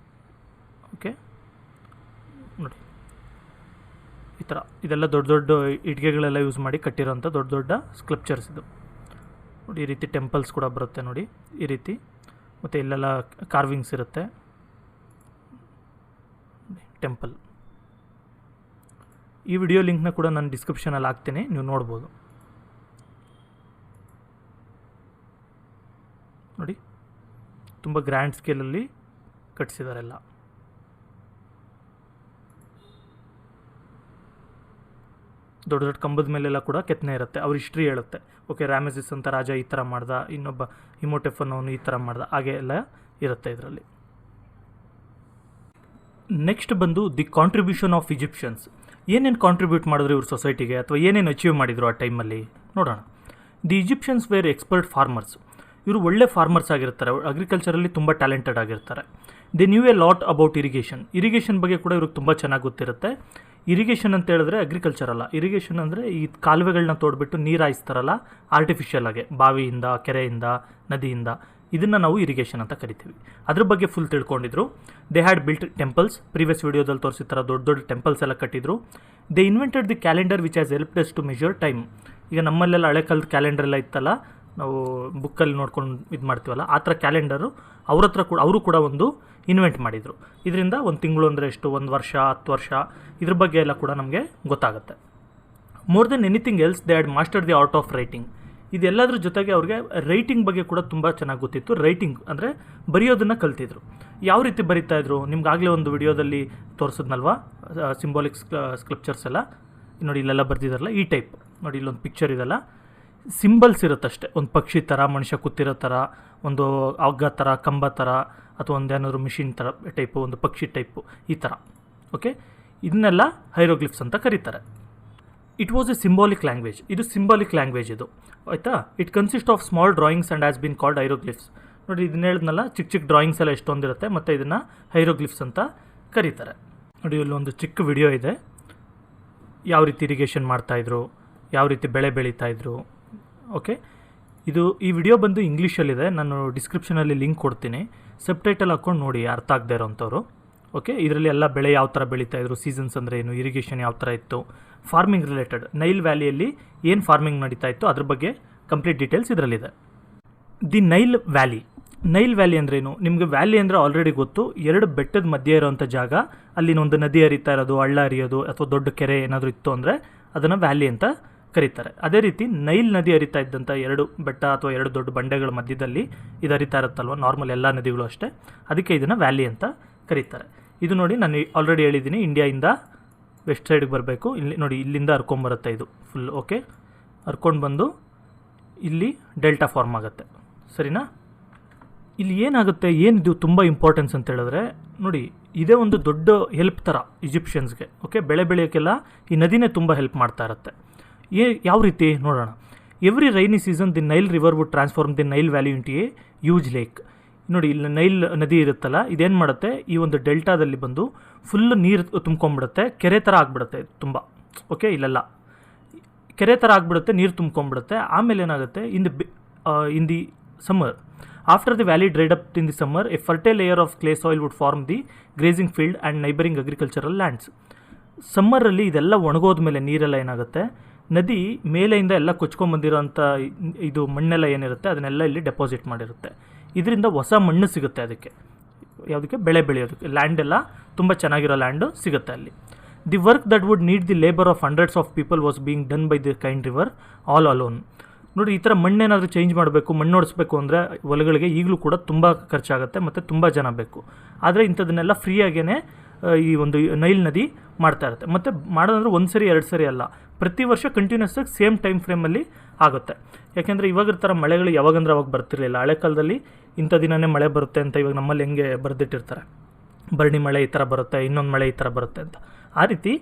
ಓಕೆ, ನೋಡಿ ಈ ಥರ ಇದೆಲ್ಲ ದೊಡ್ಡ ದೊಡ್ಡ ಇಟ್ಟಿಗೆಗಳೆಲ್ಲ ಯೂಸ್ ಮಾಡಿ ಕಟ್ಟಿರೋಂಥ ದೊಡ್ಡ ದೊಡ್ಡ ಸ್ಕಲ್ಪ್ಚರ್ಸ್ ಇದು. ನೋಡಿ, ಈ ರೀತಿ ಟೆಂಪಲ್ಸ್ ಕೂಡ ಬರುತ್ತೆ ನೋಡಿ, ಈ ರೀತಿ. ಮತ್ತು ಇಲ್ಲೆಲ್ಲ ಕಾರ್ವಿಂಗ್ಸ್ ಇರುತ್ತೆ. ಟೆಂಪಲ್ ಈ ವಿಡಿಯೋ ಲಿಂಕ್ನ ಕೂಡ ನಾನು ಡಿಸ್ಕ್ರಿಪ್ಷನಲ್ಲಿ ಹಾಕ್ತೀನಿ, ನೀವು ನೋಡ್ಬೋದು. ನೋಡಿ, ತುಂಬ ಗ್ರ್ಯಾಂಡ್ ಸ್ಕೇಲಲ್ಲಿ ಕಟ್ಟಿಸಿದಾರೆಲ್ಲ. ದೊಡ್ಡ ದೊಡ್ಡ ಕಂಬದ ಮೇಲೆಲ್ಲ ಕೂಡ ಕೆತ್ತನೆ ಇರುತ್ತೆ, ಅವ್ರ ಹಿಸ್ಟ್ರಿ ಹೇಳುತ್ತೆ. ಓಕೆ, ರಾಮೆಸಿಸ್ ಅಂತ ರಾಜ ಈ ಥರ ಮಾಡ್ದ, ಇನ್ನೊಬ್ಬ ಹಿಮೋಟೆಫ್ ಅನ್ನೋನು ಈ ಥರ ಮಾಡ್ದ, ಹಾಗೆ ಎಲ್ಲ ಇರುತ್ತೆ ಇದರಲ್ಲಿ. ನೆಕ್ಸ್ಟ್ ಬಂದು ದಿ ಕಾಂಟ್ರಿಬ್ಯೂಷನ್ ಆಫ್ ಈಜಿಪ್ಷಿಯನ್ಸ್. ಏನೇನು ಕಾಂಟ್ರಿಬ್ಯೂಟ್ ಮಾಡಿದ್ರು ಇವ್ರ ಸೊಸೈಟಿಗೆ, ಅಥವಾ ಏನೇನು ಅಚೀವ್ ಮಾಡಿದ್ರು ಆ ಟೈಮಲ್ಲಿ ನೋಡೋಣ. The Egyptians were expert farmers. ಇವರು ಒಳ್ಳೆ ಫಾರ್ಮರ್ಸ್ ಆಗಿರ್ತಾರೆ, ಅಗ್ರಿಕಲ್ಚರಲ್ಲಿ ತುಂಬ ಟ್ಯಾಲೆಂಟೆಡ್ ಆಗಿರ್ತಾರೆ. They knew a lot about irrigation ಬಗ್ಗೆ ಕೂಡ ಇವ್ರಿಗೆ ತುಂಬ ಚೆನ್ನಾಗಿ ಗೊತ್ತಿರುತ್ತೆ. ಇರಿಗೇಷನ್ ಅಂತ ಹೇಳಿದ್ರೆ ಅಗ್ರಿಕಲ್ಚರ್ ಅಲ್ಲ, ಇರಿಗೇಷನ್ ಅಂದರೆ ಈ ಕಾಲುವೆಗಳನ್ನ ತೋಡ್ಬಿಟ್ಟು ನೀರು ಹಾಯಿಸ್ತಾರಲ್ಲ ಆರ್ಟಿಫಿಷಿಯಲ್ ಆಗಿ, ಬಾವಿಯಿಂದ, ಕೆರೆಯಿಂದ, ನದಿಯಿಂದ, ಇದನ್ನು ನಾವು ಇರಿಗೇಷನ್ ಅಂತ ಕರಿತೀವಿ. ಅದ್ರ ಬಗ್ಗೆ ಫುಲ್ ತಿಳ್ಕೊಂಡಿದ್ರು. They had built temples, previous ವಿಡಿಯೋದಲ್ಲಿ ತೋರಿಸಿದ ಥರ ದೊಡ್ಡ ದೊಡ್ಡ ಟೆಂಪಲ್ಸ್ ಎಲ್ಲ ಕಟ್ಟಿದ್ರು. They invented the calendar which has helped us to measure time. ಈಗ ನಮ್ಮಲ್ಲೆಲ್ಲ ಹಳೆ ಕಾಲದ ಕ್ಯಾಲೆಂಡರ್ ಎಲ್ಲ ಇತ್ತಲ್ಲ, ನಾವು ಬುಕ್ಕಲ್ಲಿ ನೋಡ್ಕೊಂಡು ಇದು ಮಾಡ್ತೀವಲ್ಲ, ಆ ಥರ ಕ್ಯಾಲೆಂಡರು ಅವ್ರ ಹತ್ರ ಕೂಡ ಅವರು ಕೂಡ ಒಂದು ಇನ್ವೆಂಟ್ ಮಾಡಿದರು. ಇದರಿಂದ ಒಂದು ತಿಂಗಳು ಅಂದರೆ ಎಷ್ಟು, 1 ವರ್ಷ, 10 ವರ್ಷ, ಇದ್ರ ಬಗ್ಗೆ ಎಲ್ಲ ಕೂಡ ನಮಗೆ ಗೊತ್ತಾಗುತ್ತೆ. More than anything else they had master the art of writing. ಇದೆಲ್ಲದ್ರ ಜೊತೆಗೆ ಅವ್ರಿಗೆ ರೈಟಿಂಗ್ ಬಗ್ಗೆ ಕೂಡ ತುಂಬ ಚೆನ್ನಾಗಿ ಗೊತ್ತಿತ್ತು. ರೈಟಿಂಗ್ ಅಂದರೆ ಬರೆಯೋದನ್ನು ಕಲ್ತಿದ್ರು. ಯಾವ ರೀತಿ ಬರೀತಾಯಿದ್ರು, ನಿಮ್ಗಾಗಲೇ ಒಂದು ವಿಡಿಯೋದಲ್ಲಿ ತೋರಿಸಿದ್ನಲ್ವ, ಸಿಂಬಾಲಿಕ್ ಸ್ಕಲ್ಪ್ಚರ್ಸ್ ಎಲ್ಲ ನೋಡಿ, ಇಲ್ಲೆಲ್ಲ ಬರೆದಿದ್ದಾರಲ್ಲ ಈ ಟೈಪ್. ನೋಡಿ, ಇಲ್ಲೊಂದು ಪಿಕ್ಚರ್ ಇದೆಲ್ಲ ಸಿಂಬಲ್ಸ್ ಇರುತ್ತಷ್ಟೇ, ಒಂದು ಪಕ್ಷಿ ಥರ, ಮನುಷ್ಯ ಕೂತಿರೋ ಥರ, ಒಂದು ಹಗ್ಗ ಥರ, ಕಂಬ ಥರ, ಅಥವಾ ಒಂದು ಏನಾದರೂ ಮಿಷಿನ್ ಥರ ಟೈಪು, ಒಂದು ಪಕ್ಷಿ ಟೈಪು, ಈ ಥರ. ಓಕೆ, ಇದನ್ನೆಲ್ಲ ಹೈರೋಗ್ಲಿಫ್ಸ್ ಅಂತ ಕರೀತಾರೆ. It was a symbolic language. ಇದು ಸಿಂಬಾಲಿಕ್ ಲ್ಯಾಂಗ್ವೇಜ್ ಇದು, ಆಯಿತಾ. It consist of small drawings and has been called hieroglyphs. ನೋಡಿ, ಇದನ್ನ ಹೇಳಿದ್ನಲ್ಲ, ಚಿಕ್ಕ ಚಿಕ್ಕ ಡ್ರಾಯಿಂಗ್ಸ್ ಎಲ್ಲ ಎಷ್ಟೊಂದಿರುತ್ತೆ, ಮತ್ತು ಇದನ್ನು ಹೈರೋಗ್ಲಿಫ್ಸ್ ಅಂತ ಕರೀತಾರೆ. ನೋಡಿ, ಇಲ್ಲೊಂದು ಚಿಕ್ಕ ವಿಡಿಯೋ ಇದೆ, ಯಾವ ರೀತಿ ಇರಿಗೇಷನ್ ಮಾಡ್ತಾಯಿದ್ರು, ಯಾವ ರೀತಿ ಬೆಳೆ ಬೆಳೀತಾಯಿದ್ರು. ಓಕೆ, ಈ ವಿಡಿಯೋ ಬಂದು ಇಂಗ್ಲೀಷಲ್ಲಿದೆ, ನಾನು ಡಿಸ್ಕ್ರಿಪ್ಷನಲ್ಲಿ ಲಿಂಕ್ ಕೊಡ್ತೀನಿ, ಸಬ್ಟೈಟಲ್ ಹಾಕ್ಕೊಂಡು ನೋಡಿ ಅರ್ಥ ಆಗದೆ ಇರೋಂಥವ್ರು. ಓಕೆ, ಇದರಲ್ಲಿ ಎಲ್ಲ ಬೆಳೆ ಯಾವ ಥರ ಬೆಳೀತಾಯಿದ್ರು, ಸೀಸನ್ಸ್ ಅಂದರೆ ಏನು, ಇರಿಗೇಷನ್ ಯಾವ ಥರ ಇತ್ತು, ಫಾರ್ಮಿಂಗ್ ರಿಲೇಟೆಡ್, ನೈಲ್ ವ್ಯಾಲಿಯಲ್ಲಿ ಏನು ಫಾರ್ಮಿಂಗ್ ನಡೀತಾ ಇತ್ತು ಅದ್ರ ಬಗ್ಗೆ ಕಂಪ್ಲೀಟ್ ಡೀಟೇಲ್ಸ್ ಇದರಲ್ಲಿದೆ. ದಿ ನೈಲ್ ವ್ಯಾಲಿ ಅಂದ್ರೇನು, ನಿಮಗೆ ವ್ಯಾಲಿ ಅಂದರೆ ಆಲ್ರೆಡಿ ಗೊತ್ತು, 2 ಬೆಟ್ಟದ ಮಧ್ಯೆ ಇರೋವಂಥ ಜಾಗ, ಅಲ್ಲಿನೊಂದು ನದಿ ಹರಿತಾ ಇರೋದು, ಹಳ್ಳ ಹರಿಯೋದು, ಅಥವಾ ದೊಡ್ಡ ಕೆರೆ ಏನಾದರೂ ಇತ್ತು ಅಂದರೆ ಅದನ್ನು ವ್ಯಾಲಿ ಅಂತ ಕರೀತಾರೆ. ಅದೇ ರೀತಿ ನೈಲ್ ನದಿ ಹರಿತಾ ಇದ್ದಂಥ 2 ಬೆಟ್ಟ ಅಥವಾ 2 ದೊಡ್ಡ ಬಂಡೆಗಳ ಮಧ್ಯದಲ್ಲಿ ಇದು ಹರಿತಾ ಇರುತ್ತಲ್ವ, ನಾರ್ಮಲ್ ಎಲ್ಲ ನದಿಗಳು ಅಷ್ಟೇ, ಅದಕ್ಕೆ ಇದನ್ನು ವ್ಯಾಲಿ ಅಂತ ಕರೀತಾರೆ. ಇದು ನೋಡಿ, ನಾನು ಆಲ್ರೆಡಿ ಹೇಳಿದ್ದೀನಿ, ಇಂಡಿಯಾಯಿಂದ ವೆಸ್ಟ್ ಸೈಡ್ಗೆ ಬರಬೇಕು. ಇಲ್ಲಿ ನೋಡಿ, ಇಲ್ಲಿಂದ ಹರ್ಕೊಂಬರುತ್ತೆ ಇದು ಫುಲ್. ಓಕೆ, ಹರ್ಕೊಂಡು ಬಂದು ಇಲ್ಲಿ ಡೆಲ್ಟಾ ಫಾರ್ಮ್ ಆಗುತ್ತೆ, ಸರಿನಾ. ಇಲ್ಲಿ ಏನಾಗುತ್ತೆ, ಏನಿದು ತುಂಬ ಇಂಪಾರ್ಟೆನ್ಸ್ ಅಂತ ಹೇಳಿದ್ರೆ, ನೋಡಿ, ಇದೇ ಒಂದು ದೊಡ್ಡ ಹೆಲ್ಪ್ ಥರ ಈಜಿಪ್ಷಿಯನ್ಸ್ಗೆ. ಓಕೆ, ಬೆಳೆ ಬೆಳೆಯೋಕ್ಕೆಲ್ಲ ಈ ನದಿನೇ ತುಂಬ ಹೆಲ್ಪ್ ಮಾಡ್ತಾ ಇರುತ್ತೆ. ಯಾವ ರೀತಿ ನೋಡೋಣ. Every rainy season the Nile river would transform the Nile valley into a huge lake. ನೋಡಿ, ಇಲ್ಲಿ ನೈಲ್ ನದಿ ಇರುತ್ತಲ್ಲ, ಇದೇನು ಮಾಡುತ್ತೆ, ಈ ಒಂದು ಡೆಲ್ಟಾದಲ್ಲಿ ಬಂದು ಫುಲ್ಲು ನೀರು ತುಂಬ್ಕೊಂಡ್ಬಿಡುತ್ತೆ, ಕೆರೆ ಥರ ಆಗಿಬಿಡುತ್ತೆ ತುಂಬ. ಓಕೆ, ಇಲ್ಲೆಲ್ಲ ಕೆರೆ ಥರ ಆಗಿಬಿಡುತ್ತೆ, ನೀರು ತುಂಬ್ಕೊಂಡ್ಬಿಡುತ್ತೆ. ಆಮೇಲೆ ಏನಾಗುತ್ತೆ, in the summer, after the valley dried up in the summer, a fertile layer of clay soil would form the grazing field and neighbouring agricultural lands. ಸಮ್ಮರಲ್ಲಿ ಇದೆಲ್ಲ ಒಣಗೋದ ಮೇಲೆ ನೀರೆಲ್ಲ ಏನಾಗುತ್ತೆ, ನದಿ ಮೇಲೆಯಿಂದ ಎಲ್ಲ ಕೊಚ್ಕೊಂಡ್ಬಂದಿರೋಂಥ ಇದು ಮಣ್ಣೆಲ್ಲ ಏನಿರುತ್ತೆ ಅದನ್ನೆಲ್ಲ ಇಲ್ಲಿ ಡೆಪಾಸಿಟ್ ಮಾಡಿರುತ್ತೆ. ಇದರಿಂದ ಹೊಸ ಮಣ್ಣು ಸಿಗುತ್ತೆ ಅದಕ್ಕೆ, ಯಾವುದಕ್ಕೆ, ಬೆಳೆ ಬೆಳೆಯೋದಕ್ಕೆ. ಲ್ಯಾಂಡ್ ಎಲ್ಲ ತುಂಬ ಚೆನ್ನಾಗಿರೋ ಲ್ಯಾಂಡು ಸಿಗುತ್ತೆ ಅಲ್ಲಿ. The work that would need the labour of hundreds of people was being done by the kind river all alone. ನೋಡಿ, ಈ ಥರ ಮಣ್ಣೇನಾದರೂ ಚೇಂಜ್ ಮಾಡಬೇಕು, ಮಣ್ಣು ಓಡಿಸ್ಬೇಕು ಅಂದರೆ ಹೊಲಗಳಿಗೆ ಈಗಲೂ ಕೂಡ ತುಂಬ ಖರ್ಚಾಗುತ್ತೆ ಮತ್ತು ತುಂಬ ಜನ ಬೇಕು. ಆದರೆ ಇಂಥದನ್ನೆಲ್ಲ ಫ್ರೀಯಾಗೇ ಈ ಒಂದು ನೈಲ್ ನದಿ ಮಾಡ್ತಾ ಇರುತ್ತೆ. ಮತ್ತು ಮಾಡೋದಂದ್ರೆ 1 ಸರಿ 2 ಸರಿ ಅಲ್ಲ, ಪ್ರತಿ ವರ್ಷ ಕಂಟಿನ್ಯೂಸ್ ಆಗಿ ಸೇಮ್ ಟೈಮ್ ಫ್ರೇಮಲ್ಲಿ ಆಗುತ್ತೆ. ಯಾಕೆಂದರೆ ಇವಾಗಿನ ಥರ ಮಳೆಗಳು ಯಾವಾಗಂದ್ರೆ ಅವಾಗ ಬರ್ತಿರಲಿಲ್ಲ. ಹಳೆ ಕಾಲದಲ್ಲಿ ಇಂಥ ದಿನವೇ ಮಳೆ ಬರುತ್ತೆ ಅಂತ ಇವಾಗ ನಮ್ಮಲ್ಲಿ ಹೆಂಗೆ ಬರೆದಿಟ್ಟಿರ್ತಾರೆ, ಭರಣಿ ಮಳೆ ಈ ಥರ ಬರುತ್ತೆ, ಇನ್ನೊಂದು ಮಳೆ ಈ ಥರ ಬರುತ್ತೆ ಅಂತ. ಆ ರೀತಿ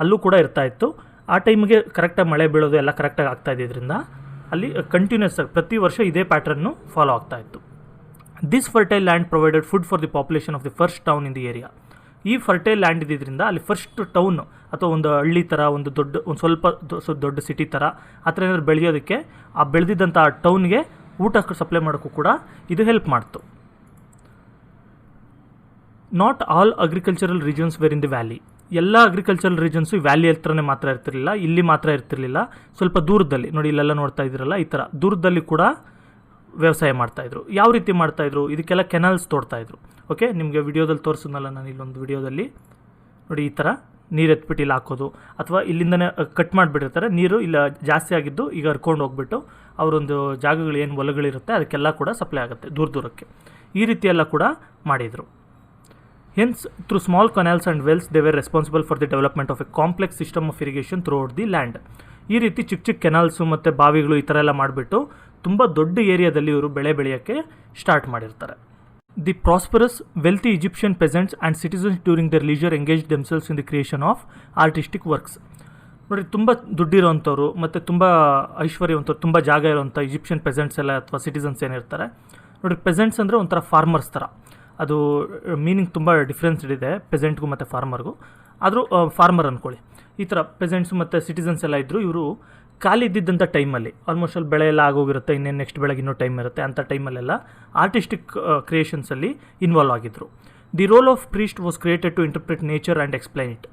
ಅಲ್ಲೂ ಕೂಡ ಇರ್ತಾಯಿತ್ತು. ಆ ಟೈಮಿಗೆ ಕರೆಕ್ಟಾಗಿ ಮಳೆ ಬೀಳೋದು ಎಲ್ಲ ಕರೆಕ್ಟಾಗಿ ಆಗ್ತಾಯಿದ್ದರಿಂದ ಅಲ್ಲಿ ಕಂಟಿನ್ಯೂಸ್ ಆಗಿ ಪ್ರತಿ ವರ್ಷ ಇದೇ ಪ್ಯಾಟ್ರನ್ನು ಫಾಲೋ ಆಗ್ತಾಯಿತ್ತು. This fertile land provided food for the population of the first town in the area. ಈ ಫರ್ಟೈಲ್ ಲ್ಯಾಂಡ್ ಇದ್ದಿದ್ದರಿಂದ ಅಲ್ಲಿ ಫಸ್ಟ್ ಟೌನ್ ಅಥವಾ ಒಂದು ಹಳ್ಳಿ ಥರ ಒಂದು ಸ್ವಲ್ಪ ದೊಡ್ಡ ಸಿಟಿ ಥರ ಆ ಥರ ಏನಾದ್ರು ಬೆಳೆಯೋದಕ್ಕೆ ಆ ಬೆಳೆದಿದ್ದಂಥ ಆ ಟೌನ್ಗೆ ಊಟ ಸಪ್ಲೈ ಮಾಡೋಕ್ಕೂ ಕೂಡ ಇದು ಹೆಲ್ಪ್ ಮಾಡ್ತು. Not all agricultural regions were in the valley. ಎಲ್ಲ ಅಗ್ರಿಕಲ್ಚರಲ್ ರೀಜನ್ಸು ಈ ವ್ಯಾಲಿ ಹತ್ರನೇ ಮಾತ್ರ ಇರ್ತಿರಲಿಲ್ಲ, ಇಲ್ಲಿ ಮಾತ್ರ ಇರ್ತಿರಲಿಲ್ಲ. ಸ್ವಲ್ಪ ದೂರದಲ್ಲಿ ನೋಡಿ, ಇಲ್ಲೆಲ್ಲ ನೋಡ್ತಾ ಇದ್ದೀರಲ್ಲ, ಈ ಥರ ದೂರದಲ್ಲಿ ಕೂಡ ವ್ಯವಸಾಯ ಮಾಡ್ತಾಯಿದ್ರು. ಯಾವ ರೀತಿ ಮಾಡ್ತಾಯಿದ್ರು? ಇದಕ್ಕೆಲ್ಲ ಕೆನಾಲ್ಸ್ ತೋಡ್ತಾಯಿದ್ರು. ಓಕೆ, ನಿಮಗೆ ವಿಡಿಯೋದಲ್ಲಿ ತೋರಿಸಿದ್ನಲ್ಲ ನಾನು, ಇಲ್ಲೊಂದು ವಿಡಿಯೋದಲ್ಲಿ ನೋಡಿ, ಈ ಥರ ನೀರು ಎತ್ಬಿಟ್ಟು ಇಲ್ಲಿ ಹಾಕೋದು, ಅಥವಾ ಇಲ್ಲಿಂದನೇ ಕಟ್ ಮಾಡಿಬಿಟ್ಟಿರ್ತಾರೆ, ನೀರು ಇಲ್ಲ ಜಾಸ್ತಿ ಆಗಿದ್ದು ಈಗ ಹರ್ಕೊಂಡು ಹೋಗ್ಬಿಟ್ಟು ಅವರೊಂದು ಜಾಗಗಳು ಏನು ಹೊಲಗಳಿರುತ್ತೆ ಅದಕ್ಕೆಲ್ಲ ಕೂಡ ಸಪ್ಲೈ ಆಗುತ್ತೆ ದೂರಕ್ಕೆ. ಈ ರೀತಿ ಎಲ್ಲ ಕೂಡ ಮಾಡಿದರು. Hence, through small canals and wells, they were responsible for the development of a complex system of irrigation throughout the land. ಈ ರೀತಿ ಚಿಕ್ಕ ಕೆನಾಲ್ಸು ಮತ್ತು ಬಾವಿಗಳು ಈ ಥರ ಎಲ್ಲ ಮಾಡಿಬಿಟ್ಟು ತುಂಬ ದೊಡ್ಡ ಏರಿಯಾದಲ್ಲಿ ಇವರು ಬೆಳೆ ಬೆಳೆಯೋಕ್ಕೆ ಸ್ಟಾರ್ಟ್ ಮಾಡಿರ್ತಾರೆ. The prosperous wealthy Egyptian peasants and citizens during their leisure engage themselves in the creation of artistic works. ನೋಡಿ, ತುಂಬ ದುಡ್ಡಿರೋವಂಥವ್ರು ಮತ್ತು ತುಂಬ ಐಶ್ವರ್ಯವಂತವ್ರು, ತುಂಬ ಜಾಗ ಇರೋವಂಥ ಈಜಿಪ್ಷಿಯನ್ ಪೆಸೆಂಟ್ಸ್ ಎಲ್ಲ ಅಥವಾ ಸಿಟಿಸನ್ಸ್ ಏನಿರ್ತಾರೆ ನೋಡಿ. ಪೆಸೆಂಟ್ಸ್ ಅಂದರೆ ಒಂಥರ ಫಾರ್ಮರ್ಸ್ ಥರ, ಅದು ಮೀನಿಂಗ್ ತುಂಬ ಡಿಫ್ರೆನ್ಸ್ ಇದೆ ಪೆಸೆಂಟ್ಗೂ ಮತ್ತು ಫಾರ್ಮರ್ಗೂ. ಆದರೂ ಫಾರ್ಮರ್ ಅಂದ್ಕೊಳ್ಳಿ. ಈ ಥರ ಪೆಸೆಂಟ್ಸು ಮತ್ತು ಸಿಟಿಸನ್ಸ್ ಎಲ್ಲ ಇದ್ದರು. ಇವರು ಖಾಲಿ ಇದ್ದಿದ್ದಂಥ ಟೈಮಲ್ಲಿ ಆಲ್ಮೋಸ್ಟ್ ಅಲ್ಲಿ ಬೆಳೆ ಎಲ್ಲ ಆಗೋಗಿರುತ್ತೆ, ಇನ್ನೇನು ನೆಕ್ಸ್ಟ್ ಬೆಳೆಗೆ ಇನ್ನೂ ಟೈಮ್ ಇರುತ್ತೆ. ಅಂಥ ಟೈಮಲ್ಲೆಲ್ಲ ಆರ್ಟಿಸ್ಟಿಕ್ ಕ್ರಿಯೇಷನ್ಸಲ್ಲಿ ಇನ್ವಾಲ್ವ್ ಆಗಿದ್ದರು. The role of priest was created to interpret nature and explain it.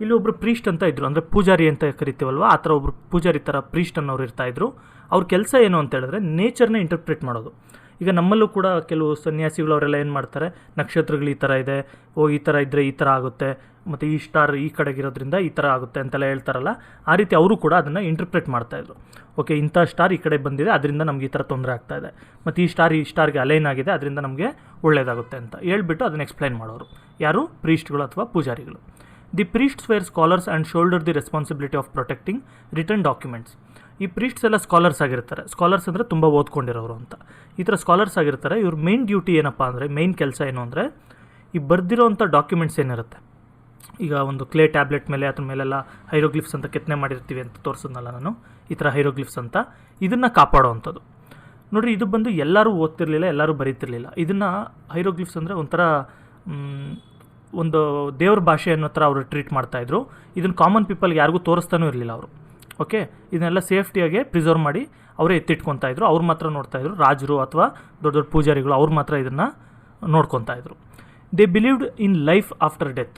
ಇಲ್ಲಿ ಒಬ್ಬರು ಪ್ರೀಸ್ಟ್ ಅಂತ ಇದ್ದರು, ಅಂದರೆ ಪೂಜಾರಿ ಅಂತ ಕರಿತೀವಲ್ವ, ಆ ಥರ ಒಬ್ಬರು ಪೂಜಾರಿ ಥರ ಪ್ರೀಸ್ಟ್ ಅನ್ನೋರು ಇರ್ತಾಯಿದ್ರು. ಅವ್ರ ಕೆಲಸ ಏನು ಅಂತ ಹೇಳಿದ್ರೆ ನೇಚರ್ನ ಇಂಟರ್ಪ್ರಿಟ್ ಮಾಡೋದು. ಈಗ ನಮ್ಮಲ್ಲೂ ಕೂಡ ಕೆಲವು ಸನ್ಯಾಸಿಗಳು ಅವರೆಲ್ಲ ಏನು ಮಾಡ್ತಾರೆ, ನಕ್ಷತ್ರಗಳು ಈ ಥರ ಇದೆ, ಈ ಥರ ಇದ್ದರೆ ಈ ಥರ ಆಗುತ್ತೆ, ಮತ್ತು ಈ ಸ್ಟಾರ್ ಈ ಕಡೆಗಿರೋದ್ರಿಂದ ಈ ಥರ ಆಗುತ್ತೆ ಅಂತೆಲ್ಲ ಹೇಳ್ತಾರಲ್ಲ, ಆ ರೀತಿ ಅವರು ಕೂಡ ಅದನ್ನು ಇಂಟರ್ಪ್ರಿಟ್ ಮಾಡ್ತಾಯಿದ್ರು. ಓಕೆ, ಇಂಥ ಸ್ಟಾರ್ ಈ ಕಡೆ ಬಂದಿದೆ, ಅದರಿಂದ ನಮಗೆ ಈ ಥರ ತೊಂದರೆ ಆಗ್ತಾಯಿದೆ, ಮತ್ತು ಈ ಸ್ಟಾರ್ಗೆ ಅಲೈನ್ ಆಗಿದೆ, ಅದರಿಂದ ನಮಗೆ ಒಳ್ಳೆಯದಾಗುತ್ತೆ ಅಂತ ಹೇಳ್ಬಿಟ್ಟು ಅದನ್ನು ಎಕ್ಸ್ಪ್ಲೈನ್ ಮಾಡೋರು. ಯಾರು? ಪ್ರೀಸ್ಟ್ಗಳು ಅಥವಾ ಪೂಜಾರಿಗಳು. The priests were scholars and shoulder the responsibility of protecting written documents. ಈ ಪ್ರೀಸ್ಟ್ಸ್ ಎಲ್ಲ ಸ್ಕಾಲರ್ಸ್ ಆಗಿರ್ತಾರೆ. ಸ್ಕಾಲರ್ಸ್ ಅಂದರೆ ತುಂಬ ಓದ್ಕೊಂಡಿರೋರು ಅಂತ. ಈ ಥರ ಸ್ಕಾಲರ್ಸ್ ಆಗಿರ್ತಾರೆ. ಇವ್ರ ಮೇನ್ ಡ್ಯೂಟಿ ಏನಪ್ಪ ಅಂದರೆ, ಮೇನ್ ಕೆಲಸ ಏನು ಅಂದರೆ, ಈ ಬರೆದಿರೋವಂಥ ಡಾಕ್ಯುಮೆಂಟ್ಸ್ ಏನಿರುತ್ತೆ, ಈಗ ಒಂದು ಕ್ಲೇ ಟ್ಯಾಬ್ಲೆಟ್ ಮೇಲೆ ಅದ್ರ ಮೇಲೆಲ್ಲ ಹೈರೋಗ್ಲಿಫ್ಸ್ ಅಂತ ಕೆತ್ತನೆ ಮಾಡಿರ್ತೀವಿ ಅಂತ ತೋರಿಸಿದ್ನಲ್ಲ ನಾನು, ಈ ಥರ ಹೈರೋಗ್ಲಿಫ್ಸ್ ಅಂತ, ಇದನ್ನು ಕಾಪಾಡೋವಂಥದ್ದು. ನೋಡಿರಿ, ಇದು ಬಂದು ಎಲ್ಲರೂ ಓದ್ತಿರ್ಲಿಲ್ಲ, ಎಲ್ಲರೂ ಬರೀತಿರ್ಲಿಲ್ಲ. ಇದನ್ನು ಹೈರೋಗ್ಲಿಫ್ಸ್ ಅಂದರೆ ಒಂಥರ ಒಂದು ದೇವ್ರ ಭಾಷೆ ಅನ್ನೋ ಥರ ಅವರು ಟ್ರೀಟ್ ಮಾಡ್ತಾಯಿದ್ರು. ಇದನ್ನು ಕಾಮನ್ ಪೀಪಲ್ಗೆ ಯಾರಿಗೂ ತೋರಿಸ್ತಾನೂ ಇರಲಿಲ್ಲ ಅವರು. ಓಕೆ, ಇದನ್ನೆಲ್ಲ ಸೇಫ್ಟಿಯಾಗೆ ಪ್ರಿಸರ್ವ್ ಮಾಡಿ ಅವರೇ ಎತ್ತಿಟ್ಕೊತಾಯಿದ್ರು. ಅವ್ರು ಮಾತ್ರ ನೋಡ್ತಾಯಿದ್ರು, ರಾಜರು ಅಥವಾ ದೊಡ್ಡ ದೊಡ್ಡ ಪೂಜಾರಿಗಳು ಅವ್ರು ಮಾತ್ರ ಇದನ್ನು ನೋಡ್ಕೊತಾಯಿದ್ರು. They believed in life after death.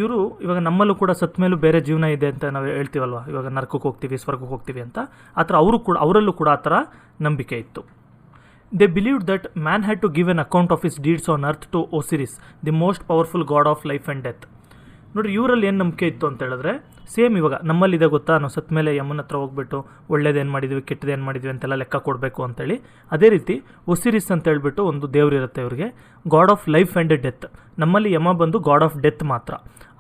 ಇವರು ಇವಾಗ ನಮ್ಮಲ್ಲೂ ಕೂಡ ಸತ್ತ ಮೇಲೂ ಬೇರೆ ಜೀವನ ಇದೆ ಅಂತ ನಾವು ಹೇಳ್ತೀವಲ್ವ, ಇವಾಗ ನರಕಕ್ಕೆ ಹೋಗ್ತೀವಿ, ಸ್ವರ್ಗಕ್ಕೆ ಹೋಗ್ತೀವಿ ಅಂತ. ಆ ಥರ ಅವರಲ್ಲೂ ಕೂಡ ಆ ಥರ ನಂಬಿಕೆ ಇತ್ತು. They believed that man had to give an account of his deeds on earth to Osiris, the most powerful god of life and death. ನೋಡಿರಿ, ಇವರಲ್ಲಿ ಏನು ನಂಬಿಕೆ ಇತ್ತು ಅಂತ ಹೇಳಿದ್ರೆ, ಸೇಮ್ ಇವಾಗ ನಮ್ಮಲ್ಲಿದೆ ಗೊತ್ತಾ, ನಾವು ಸತ್ತ ಮೇಲೆ ಯಮನ ಹತ್ರ ಹೋಗ್ಬಿಟ್ಟು ಒಳ್ಳೇದೇನು ಮಾಡಿದ್ವಿ, ಕೆಟ್ಟದೇನು ಮಾಡಿದ್ವಿ ಅಂತೆಲ್ಲ ಲೆಕ್ಕ ಕೊಡಬೇಕು ಅಂತೇಳಿ. ಅದೇ ರೀತಿ ಒಸಿರಿಸ್ ಅಂತ ಹೇಳ್ಬಿಟ್ಟು ಒಂದು ದೇವ್ರು ಇರುತ್ತೆ ಇವ್ರಿಗೆ, god of life and death. ನಮ್ಮಲ್ಲಿ ಯಮ ಬಂದು ಗಾಡ್ ಆಫ್ ಡೆತ್ ಮಾತ್ರ,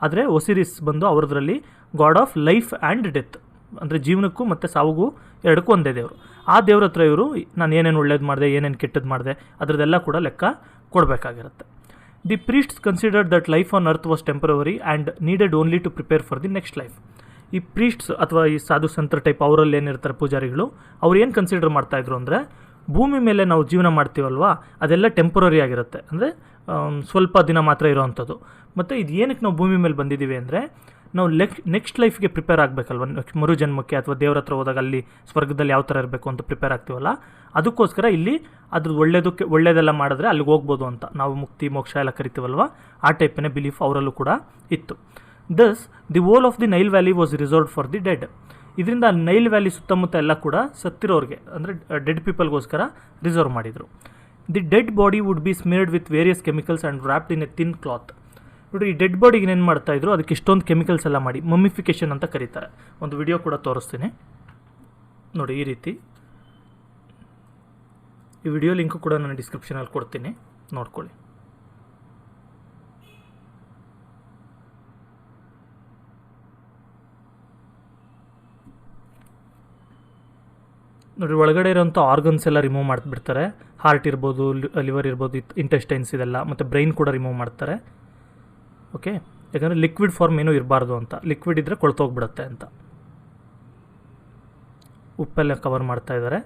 ಆದರೆ ಒಸಿರಿಸ್ ಬಂದು ಅವ್ರದ್ರಲ್ಲಿ god of life and death, ಅಂದರೆ ಜೀವನಕ್ಕೂ ಮತ್ತು ಸಾವಿಗೂ ಎರಡಕ್ಕೂ ಒಂದೇ ದೇವರು. ಆ ದೇವ್ರ ಹತ್ರ ಇವರು ನಾನು ಏನೇನು ಒಳ್ಳೇದು ಮಾಡಿದೆ, ಏನೇನು ಕೆಟ್ಟದ್ದು ಮಾಡಿದೆ ಅದರದ್ದೆಲ್ಲ ಕೂಡ ಲೆಕ್ಕ ಕೊಡಬೇಕಾಗಿರುತ್ತೆ. The priests considered that life on earth was temporary and needed only to prepare for the next life. ಈ ಪ್ರೀಸ್ಟ್ಸ್ ಅಥವಾ ಈ ಸಾಧು ಸಂತರ ಟೈಪ್ ಅವರಲ್ಲಿ ಏನಿರ್ತಾರೆ ಪೂಜಾರಿಗಳು, ಅವ್ರು ಏನು ಕನ್ಸಿಡರ್ ಮಾಡ್ತಾಯಿದ್ರು ಅಂದರೆ, ಭೂಮಿ ಮೇಲೆ ನಾವು ಜೀವನ ಮಾಡ್ತೀವಲ್ವಾ, ಅದೆಲ್ಲ ಟೆಂಪರರಿ ಆಗಿರುತ್ತೆ, ಅಂದರೆ ಸ್ವಲ್ಪ ದಿನ ಮಾತ್ರ ಇರೋವಂಥದ್ದು. ಮತ್ತು ಇದು ಏನಕ್ಕೆ ನಾವು ಭೂಮಿ ಮೇಲೆ ಬಂದಿದ್ದೀವಿ ಅಂದರೆ, ನಾವು ನೆಕ್ಸ್ಟ್ ಲೈಫ್ಗೆ ಪ್ರಿಪೇರ್ ಆಗಬೇಕಲ್ವ, ಮರು ಜನ್ಮಕ್ಕೆ ಅಥವಾ ದೇವ್ರ ಹತ್ರ ಹೋದಾಗ ಅಲ್ಲಿ ಸ್ವರ್ಗದಲ್ಲಿ ಯಾವ ಥರ ಇರಬೇಕು ಅಂತ ಪ್ರಿಪೇರ್ ಆಗ್ತೀವಲ್ಲ, ಅದಕ್ಕೋಸ್ಕರ ಇಲ್ಲಿ ಅದ್ರ ಒಳ್ಳೇದೆಲ್ಲ ಮಾಡಿದ್ರೆ ಅಲ್ಲಿಗೆ ಹೋಗ್ಬೋದು ಅಂತ, ನಾವು ಮುಕ್ತಿ ಮೋಕ್ಷ ಎಲ್ಲ ಕರಿತೀವಲ್ವ, ಆ ಟೈಪ್ನೇ ಬಿಲೀಫ್ ಅವರಲ್ಲೂ ಕೂಡ ಇತ್ತು. Thus the whole of the Nile valley was reserved for the dead. ಇದರಿಂದ ನೈಲ್ ವ್ಯಾಲಿ ಸುತ್ತಮುತ್ತ ಎಲ್ಲ ಕೂಡ ಸತ್ತಿರೋರಿಗೆ, ಅಂದರೆ ಡೆಡ್ ಪೀಪಲ್ಗೋಸ್ಕರ ರಿಸರ್ವ್ ಮಾಡಿದರು. The dead body would be smeared with various chemicals and wrapped in a thin cloth. ನೋಡಿ, ಈ ಡೆಡ್ ಬಾಡಿಗೆ ಏನು ಮಾಡ್ತಾಯಿದ್ರು, ಅದಕ್ಕೆ ಇಷ್ಟೊಂದು ಕೆಮಿಕಲ್ಸ್ ಎಲ್ಲ ಮಾಡಿ ಮಮ್ಮಿಫಿಕೇಷನ್ ಅಂತ ಕರೀತಾರೆ. ಒಂದು ವಿಡಿಯೋ ಕೂಡ ತೋರಿಸ್ತೀನಿ ನೋಡಿ. ಈ ರೀತಿ ಈ ವಿಡಿಯೋ ಲಿಂಕು ಕೂಡ ನಾನು ಡಿಸ್ಕ್ರಿಪ್ಷನಲ್ಲಿ ಕೊಡ್ತೀನಿ, ನೋಡ್ಕೊಳ್ಳಿ. ನೋಡಿ ಒಳಗಡೆ ಇರೋಂಥ ಆರ್ಗನ್ಸ್ ಎಲ್ಲ ರಿಮೂವ್ ಮಾಡಿಬಿಡ್ತಾರೆ. ಹಾರ್ಟ್ ಇರ್ಬೋದು, ಲಿವರ್ ಇರ್ಬೋದು, ಇಂಟೆಸ್ಟೈನ್ಸ್ ಇದೆಲ್ಲ, ಮತ್ತು ಬ್ರೈನ್ ಕೂಡ ರಿಮೂವ್ ಮಾಡ್ತಾರೆ. ಓಕೆ, ಯಾಕಂದರೆ ಲಿಕ್ವಿಡ್ ಫಾರ್ಮ್ ಏನೂ ಇರಬಾರ್ದು ಅಂತ. ಲಿಕ್ವಿಡ್ ಇದ್ದರೆ ಕೊಳ್ತೋಗ್ಬಿಡುತ್ತೆ ಅಂತ. ಉಪ್ಪೆಲ್ಲ ಕವರ್ ಮಾಡ್ತಾ ಇದ್ದಾರೆ,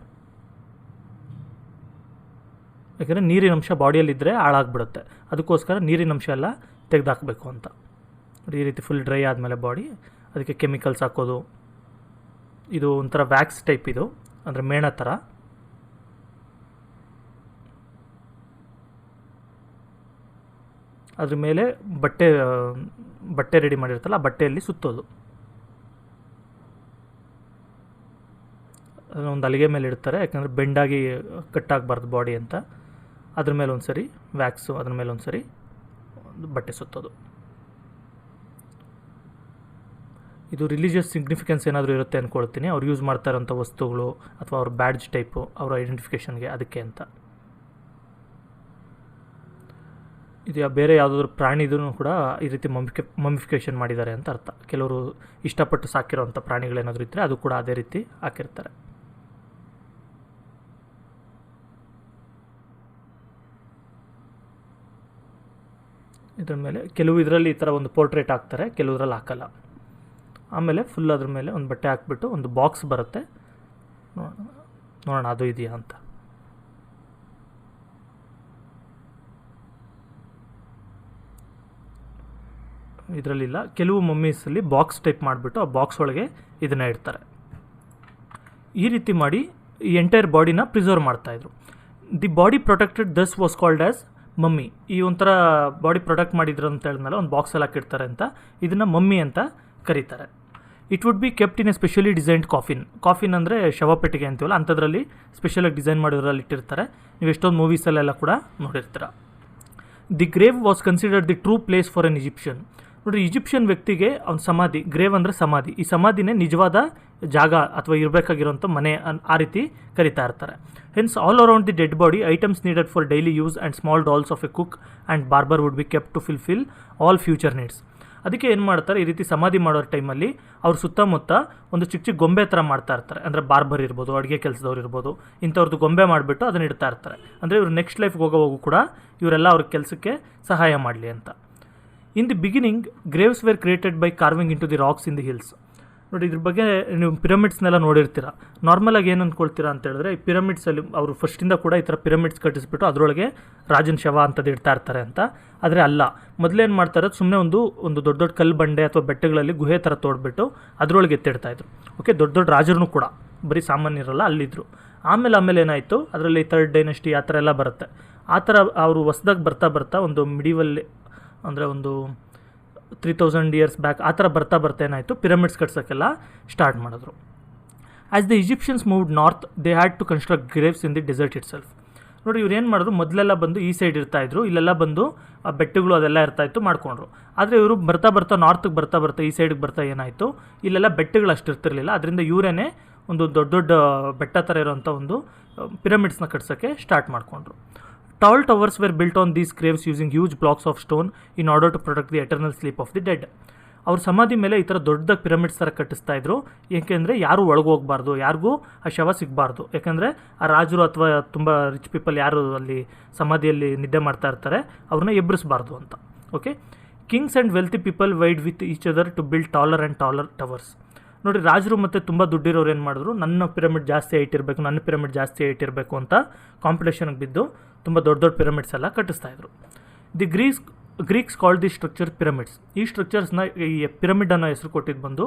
ಯಾಕಂದರೆ ನೀರಿನ ಅಂಶ ಬಾಡಿಯಲ್ಲಿದ್ದರೆ ಹಾಳಾಗ್ಬಿಡುತ್ತೆ. ಅದಕ್ಕೋಸ್ಕರ ನೀರಿನ ಅಂಶ ಎಲ್ಲ ತೆಗೆದಾಕಬೇಕು ಅಂತ. ಈ ರೀತಿ ಫುಲ್ ಡ್ರೈ ಆದಮೇಲೆ ಬಾಡಿ, ಅದಕ್ಕೆ ಕೆಮಿಕಲ್ಸ್ ಹಾಕೋದು. ಇದು ಒಂಥರ ವ್ಯಾಕ್ಸ್ ಟೈಪ್, ಇದು ಅಂದರೆ ಮೇಣ ಥರ. ಅದ್ರ ಮೇಲೆ ಬಟ್ಟೆ ರೆಡಿ ಮಾಡಿರ್ತಲ್ಲ, ಆ ಬಟ್ಟೆಯಲ್ಲಿ ಸುತ್ತೋದು. ಒಂದು ಹಲಿಗೆ ಮೇಲೆ ಇಡ್ತಾರೆ, ಯಾಕಂದರೆ ಬೆಂಡಾಗಿ ಕಟ್ಟಾಗಬಾರ್ದು ಬಾಡಿ ಅಂತ. ಅದ್ರ ಮೇಲೆ ಒಂದು ಸರಿ ವ್ಯಾಕ್ಸು, ಅದ್ರ ಮೇಲೆ ಒಂದು ಸರಿ ಬಟ್ಟೆ ಸುತ್ತೋದು. ಇದು ರಿಲಿಜಿಯಸ್ ಸಿಗ್ನಿಫಿಕೆನ್ಸ್ ಏನಾದರೂ ಇರುತ್ತೆ ಅಂದ್ಕೊಳ್ತೀನಿ. ಅವ್ರು ಯೂಸ್ ಮಾಡ್ತಾ ಇರೋಂಥ ವಸ್ತುಗಳು ಅಥವಾ ಅವ್ರ ಬ್ಯಾಡ್ಜ್ ಟೈಪು ಅವರ ಐಡೆಂಟಿಫಿಕೇಷನ್ಗೆ, ಅದಕ್ಕೆ ಅಂತ. ಇದು ಬೇರೆ ಯಾವುದಾದ್ರೂ ಪ್ರಾಣಿದೂ ಕೂಡ ಈ ರೀತಿ ಮಮಿಫಿಕೇಷನ್ ಮಾಡಿದ್ದಾರೆ ಅಂತ ಅರ್ಥ. ಕೆಲವರು ಇಷ್ಟಪಟ್ಟು ಸಾಕಿರೋಂಥ ಪ್ರಾಣಿಗಳೇನಾದರೂ ಇದ್ದರೆ ಅದು ಕೂಡ ಅದೇ ರೀತಿ ಹಾಕಿರ್ತಾರೆ. ಇದ್ರ ಮೇಲೆ ಕೆಲವು ಇದರಲ್ಲಿ ಈ ಥರ ಒಂದು ಪೋರ್ಟ್ರೇಟ್ ಹಾಕ್ತಾರೆ, ಕೆಲವರಲ್ಲಿ ಹಾಕಲ್ಲ. ಆಮೇಲೆ ಫುಲ್ ಅದ್ರ ಮೇಲೆ ಒಂದು ಬಟ್ಟೆ ಹಾಕ್ಬಿಟ್ಟು ಒಂದು ಬಾಕ್ಸ್ ಬರುತ್ತೆ, ನೋಡೋಣ ಅದು ಇದೆಯಾ ಅಂತ. ಇದರಲ್ಲಿಲ್ಲ, ಕೆಲವು ಮಮ್ಮೀಸಲ್ಲಿ ಬಾಕ್ಸ್ ಟೈಪ್ ಮಾಡಿಬಿಟ್ಟು ಆ ಬಾಕ್ಸ್ ಒಳಗೆ ಇದನ್ನು ಇಡ್ತಾರೆ. ಈ ರೀತಿ ಮಾಡಿ ಈ ಎಂಟೈರ್ ಬಾಡಿನ ಪ್ರಿಸರ್ವ್ ಮಾಡ್ತಾಯಿದ್ರು. The body protected thus was called as mummy. ಈ ಒಂಥರ ಬಾಡಿ ಪ್ರೊಟೆಕ್ಟ್ ಮಾಡಿದ್ರು ಅಂತ ಹೇಳಿದ್ಮೇಲೆ ಒಂದು ಬಾಕ್ಸಲ್ಲಿ ಹಾಕಿರ್ತಾರೆ ಅಂತ, ಇದನ್ನು ಮಮ್ಮಿ ಅಂತ ಕರೀತಾರೆ. It would be kept in a specially designed coffin ಅಂದರೆ ಶವಪೆಟ್ಟಿಗೆ ಅಂತೀವಲ್ಲ, ಅಂಥದ್ರಲ್ಲಿ ಸ್ಪೆಷಲಾಗಿ ಡಿಸೈನ್ ಮಾಡಿದ್ರಲ್ಲಿ ಇಟ್ಟಿರ್ತಾರೆ. ನೀವು ಎಷ್ಟೊಂದು ಮೂವೀಸಲ್ಲೆಲ್ಲ ಕೂಡ ನೋಡಿರ್ತೀರ. The grave was considered the true place for an Egyptian. ನೋಡಿರಿ, ಈಜಿಪ್ಷಿಯನ್ ವ್ಯಕ್ತಿಗೆ ಅವ್ನ ಸಮಾಧಿ, ಗ್ರೇವ್ ಅಂದರೆ ಸಮಾಧಿ, ಈ ಸಮಾಧಿನೇ ನಿಜವಾದ ಜಾಗ ಅಥವಾ ಇರಬೇಕಾಗಿರೋಂಥ ಮನೆ ಆ ರೀತಿ ಕರಿತಾ ಇರ್ತಾರೆ. Hence all around the dead body items needed for daily use and small dolls of a cook and barber would be kept to fill all future needs. ಅದಕ್ಕೆ ಏನು ಮಾಡ್ತಾರೆ, ಈ ರೀತಿ ಸಮಾಧಿ ಮಾಡೋ ಟೈಮಲ್ಲಿ ಅವ್ರ ಸುತ್ತಮುತ್ತ ಒಂದು ಚಿಕ್ಕ ಚಿಕ್ಕ ಗೊಂಬೆ ಥರ ಮಾಡ್ತಾ ಇರ್ತಾರೆ. ಅಂದರೆ ಬಾರ್ಬರ್ ಇರ್ಬೋದು, ಅಡುಗೆ ಕೆಲಸದವ್ರು ಇರ್ಬೋದು, ಇಂಥವ್ರದ್ದು ಗೊಂಬೆ ಮಾಡಿಬಿಟ್ಟು ಅದನ್ನು ಇಡ್ತಾ ಇರ್ತಾರೆ. ಅಂದರೆ ಇವ್ರು ನೆಕ್ಸ್ಟ್ ಲೈಫ್ಗೆ ಹೋಗೋವಾಗೂ ಕೂಡ ಇವರೆಲ್ಲ ಅವ್ರ ಕೆಲಸಕ್ಕೆ ಸಹಾಯ ಮಾಡಲಿ ಅಂತ. In the beginning graves were created by carving into the rocks in the hills. ನೋಡಿ, ಇದ್ರ ಬಗ್ಗೆ ನೀವು ಪಿರಮಿಡ್ಸ್ನೆಲ್ಲ ನೋಡಿರ್ತೀರ. ನಾರ್ಮಲಾಗಿ ಏನು ಅಂದ್ಕೊಳ್ತೀರಾ ಅಂತ ಹೇಳಿದ್ರೆ, ಈ ಪಿರಮಿಡ್ಸಲ್ಲಿ ಅವರು ಫಸ್ಟಿಂದ ಕೂಡ ಈ ಥರ ಪಿರಮಿಡ್ಸ್ ಕಟ್ಟಿಸ್ಬಿಟ್ಟು ಅದರೊಳಗೆ ರಾಜನ ಶವ ಅಂತದ್ದು ಇಡ್ತಾ ಇರ್ತಾರೆ ಅಂತ. ಆದರೆ ಅಲ್ಲ, ಮೊದಲೇನು ಮಾಡ್ತಾರೆ, ಸುಮ್ಮನೆ ಒಂದು ದೊಡ್ಡ ದೊಡ್ಡ ಕಲ್ಲು ಬಂಡೆ ಅಥವಾ ಬೆಟ್ಟಗಳಲ್ಲಿ ಗುಹೆ ಥರ ತೋಡ್ಬಿಟ್ಟು ಅದರೊಳಗೆ ಎತ್ತಿಡ್ತಾಯಿದ್ರು. ಓಕೆ, ದೊಡ್ಡ ದೊಡ್ಡ ರಾಜರು ಕೂಡ ಬರೀ ಸಾಮಾನ್ಯರಲ್ಲ ಅಲ್ಲಿದ್ದರು. ಆಮೇಲೆ ಏನಾಯಿತು, ಅದರಲ್ಲಿ ಥರ್ಡ್ ಡೈನೆಸ್ಟಿ ಆ ಥರ ಎಲ್ಲ ಬರುತ್ತೆ. ಆ ಥರ ಅವರು ಹೊಸ್ದಾಗಿ ಬರ್ತಾ ಒಂದು ಮಿಡಿವಲ್ ಅಂದರೆ ಒಂದು 3000 ಇಯರ್ಸ್ ಬ್ಯಾಕ್ ಆ ಥರ ಬರ್ತಾ ಏನಾಯಿತು, ಪಿರಮಿಡ್ಸ್ ಕಟ್ಸೋಕ್ಕೆಲ್ಲ ಸ್ಟಾರ್ಟ್ ಮಾಡಿದ್ರು. As the Egyptians moved north they had to construct graves in the desert itself. ನೋಡಿ, ಇವ್ರು ಏನು ಮಾಡಿದ್ರು, ಮೊದಲೆಲ್ಲ ಬಂದು ಈ ಸೈಡ್ ಇರ್ತಾಯಿದ್ರು, ಇಲ್ಲೆಲ್ಲ ಬಂದು ಆ ಬೆಟ್ಟಗಳು ಅದೆಲ್ಲ ಇರ್ತಾಯಿತ್ತು ಮಾಡ್ಕೊಂಡ್ರು. ಆದರೆ ಇವರು ಬರ್ತಾ ನಾರ್ತಿಗೆ ಬರ್ತಾ ಈ ಸೈಡಿಗೆ ಬರ್ತಾ ಏನಾಯಿತು, ಇಲ್ಲೆಲ್ಲ ಬೆಟ್ಟಗಳು ಅಷ್ಟು ಇರ್ತಿರಲಿಲ್ಲ. ಅದರಿಂದ ಇವರೇನೆ ಒಂದು ದೊಡ್ಡ ಬೆಟ್ಟ ಥರ ಇರೋಂಥ ಒಂದು ಪಿರಮಿಡ್ಸ್ನ ಕಟ್ಸೋಕ್ಕೆ ಸ್ಟಾರ್ಟ್ ಮಾಡಿಕೊಂಡ್ರು. Tall towers were built on these graves using huge blocks of stone in order to protect the eternal sleep of the dead. ಅವ್ರ ಸಮಾಧಿ ಮೇಲೆ ಈ ಥರ ದೊಡ್ಡ ಪಿರಮಿಡ್ಸ್ ಥರ ಕಟ್ಟಿಸ್ತಾ ಇದ್ರು. ಏಕೆಂದರೆ ಯಾರೂ ಒಳಗೆ ಹೋಗಬಾರ್ದು, ಯಾರಿಗೂ ಆ ಶವ ಸಿಗಬಾರ್ದು. ಯಾಕೆಂದರೆ ಆ ರಾಜರು ಅಥವಾ ತುಂಬ ರಿಚ್ ಪೀಪಲ್ ಯಾರು ಅಲ್ಲಿ ಸಮಾಧಿಯಲ್ಲಿ ನಿದ್ದೆ ಮಾಡ್ತಾ ಇರ್ತಾರೆ, ಅವ್ರನ್ನ ಎಬ್ಬರಿಸಬಾರ್ದು ಅಂತ. Okay, kings and wealthy people vied with each other to build taller towers. ನೋಡಿ, ರಾಜರು ಮತ್ತು ತುಂಬ ದುಡ್ಡಿರೋರು ಏನು ಮಾಡಿದ್ರು, ನನ್ನ ಪಿರಮಿಡ್ ಜಾಸ್ತಿ ಹೈಟ್ ಇರಬೇಕು ಅಂತ ಕಾಂಪಿಟೇಷನ್ಗೆ ಬಿದ್ದು ತುಂಬ ದೊಡ್ಡ ಪಿರಮಿಡ್ಸ್ ಎಲ್ಲ ಕಟ್ಟಿಸ್ತಾಯಿದ್ರು. The Greeks called the structure pyramids. ಈ ಸ್ಟ್ರಕ್ಚರ್ಸ್ನ, ಈ ಪಿರಮಿಡ್ ಅನ್ನೋ ಹೆಸರು ಕೊಟ್ಟಿದ್ದು ಬಂದು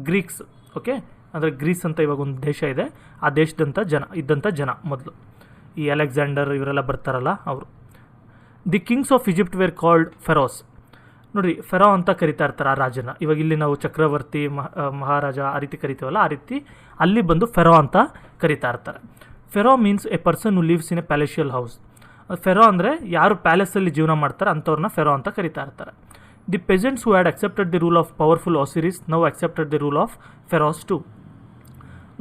ಗ್ರೀಕ್ಸ್. ಓಕೆ, ಅಂದರೆ ಗ್ರೀಸ್ ಅಂತ ಇವಾಗ ಒಂದು ದೇಶ ಇದೆ, ಆ ದೇಶದಂಥ ಜನ ಮೊದಲು ಈ ಅಲೆಕ್ಸಾಂಡರ್ ಇವರೆಲ್ಲ ಬರ್ತಾರಲ್ಲ ಅವರು. The kings of Egypt were called pharaohs. ನೋಡಿ, ಫೆರೋ ಅಂತ ಕರಿತಾ ಇರ್ತಾರೆ ಆ ರಾಜನ. ಇವಾಗ ಇಲ್ಲಿ ನಾವು ಚಕ್ರವರ್ತಿ, ಮಹಾರಾಜ ಆ ರೀತಿ ಕರಿತೀವಲ್ಲ, ಆ ರೀತಿ ಅಲ್ಲಿ ಬಂದು ಫೆರೋ ಅಂತ ಕರಿತಾ ಇರ್ತಾರೆ. Pharaoh means a person who lives in a palatial house. Pharaoh ಅಂದರೆ ಯಾರು ಪ್ಯಾಲೇಸಲ್ಲಿ ಜೀವನ ಮಾಡ್ತಾರೆ ಅಂಥವ್ರನ್ನ ಫೆರೋ ಅಂತ ಕರಿತಾ ಇರ್ತಾರೆ. The peasants who had accepted the rule of powerful Osiris now accepted the rule of pharaohs too.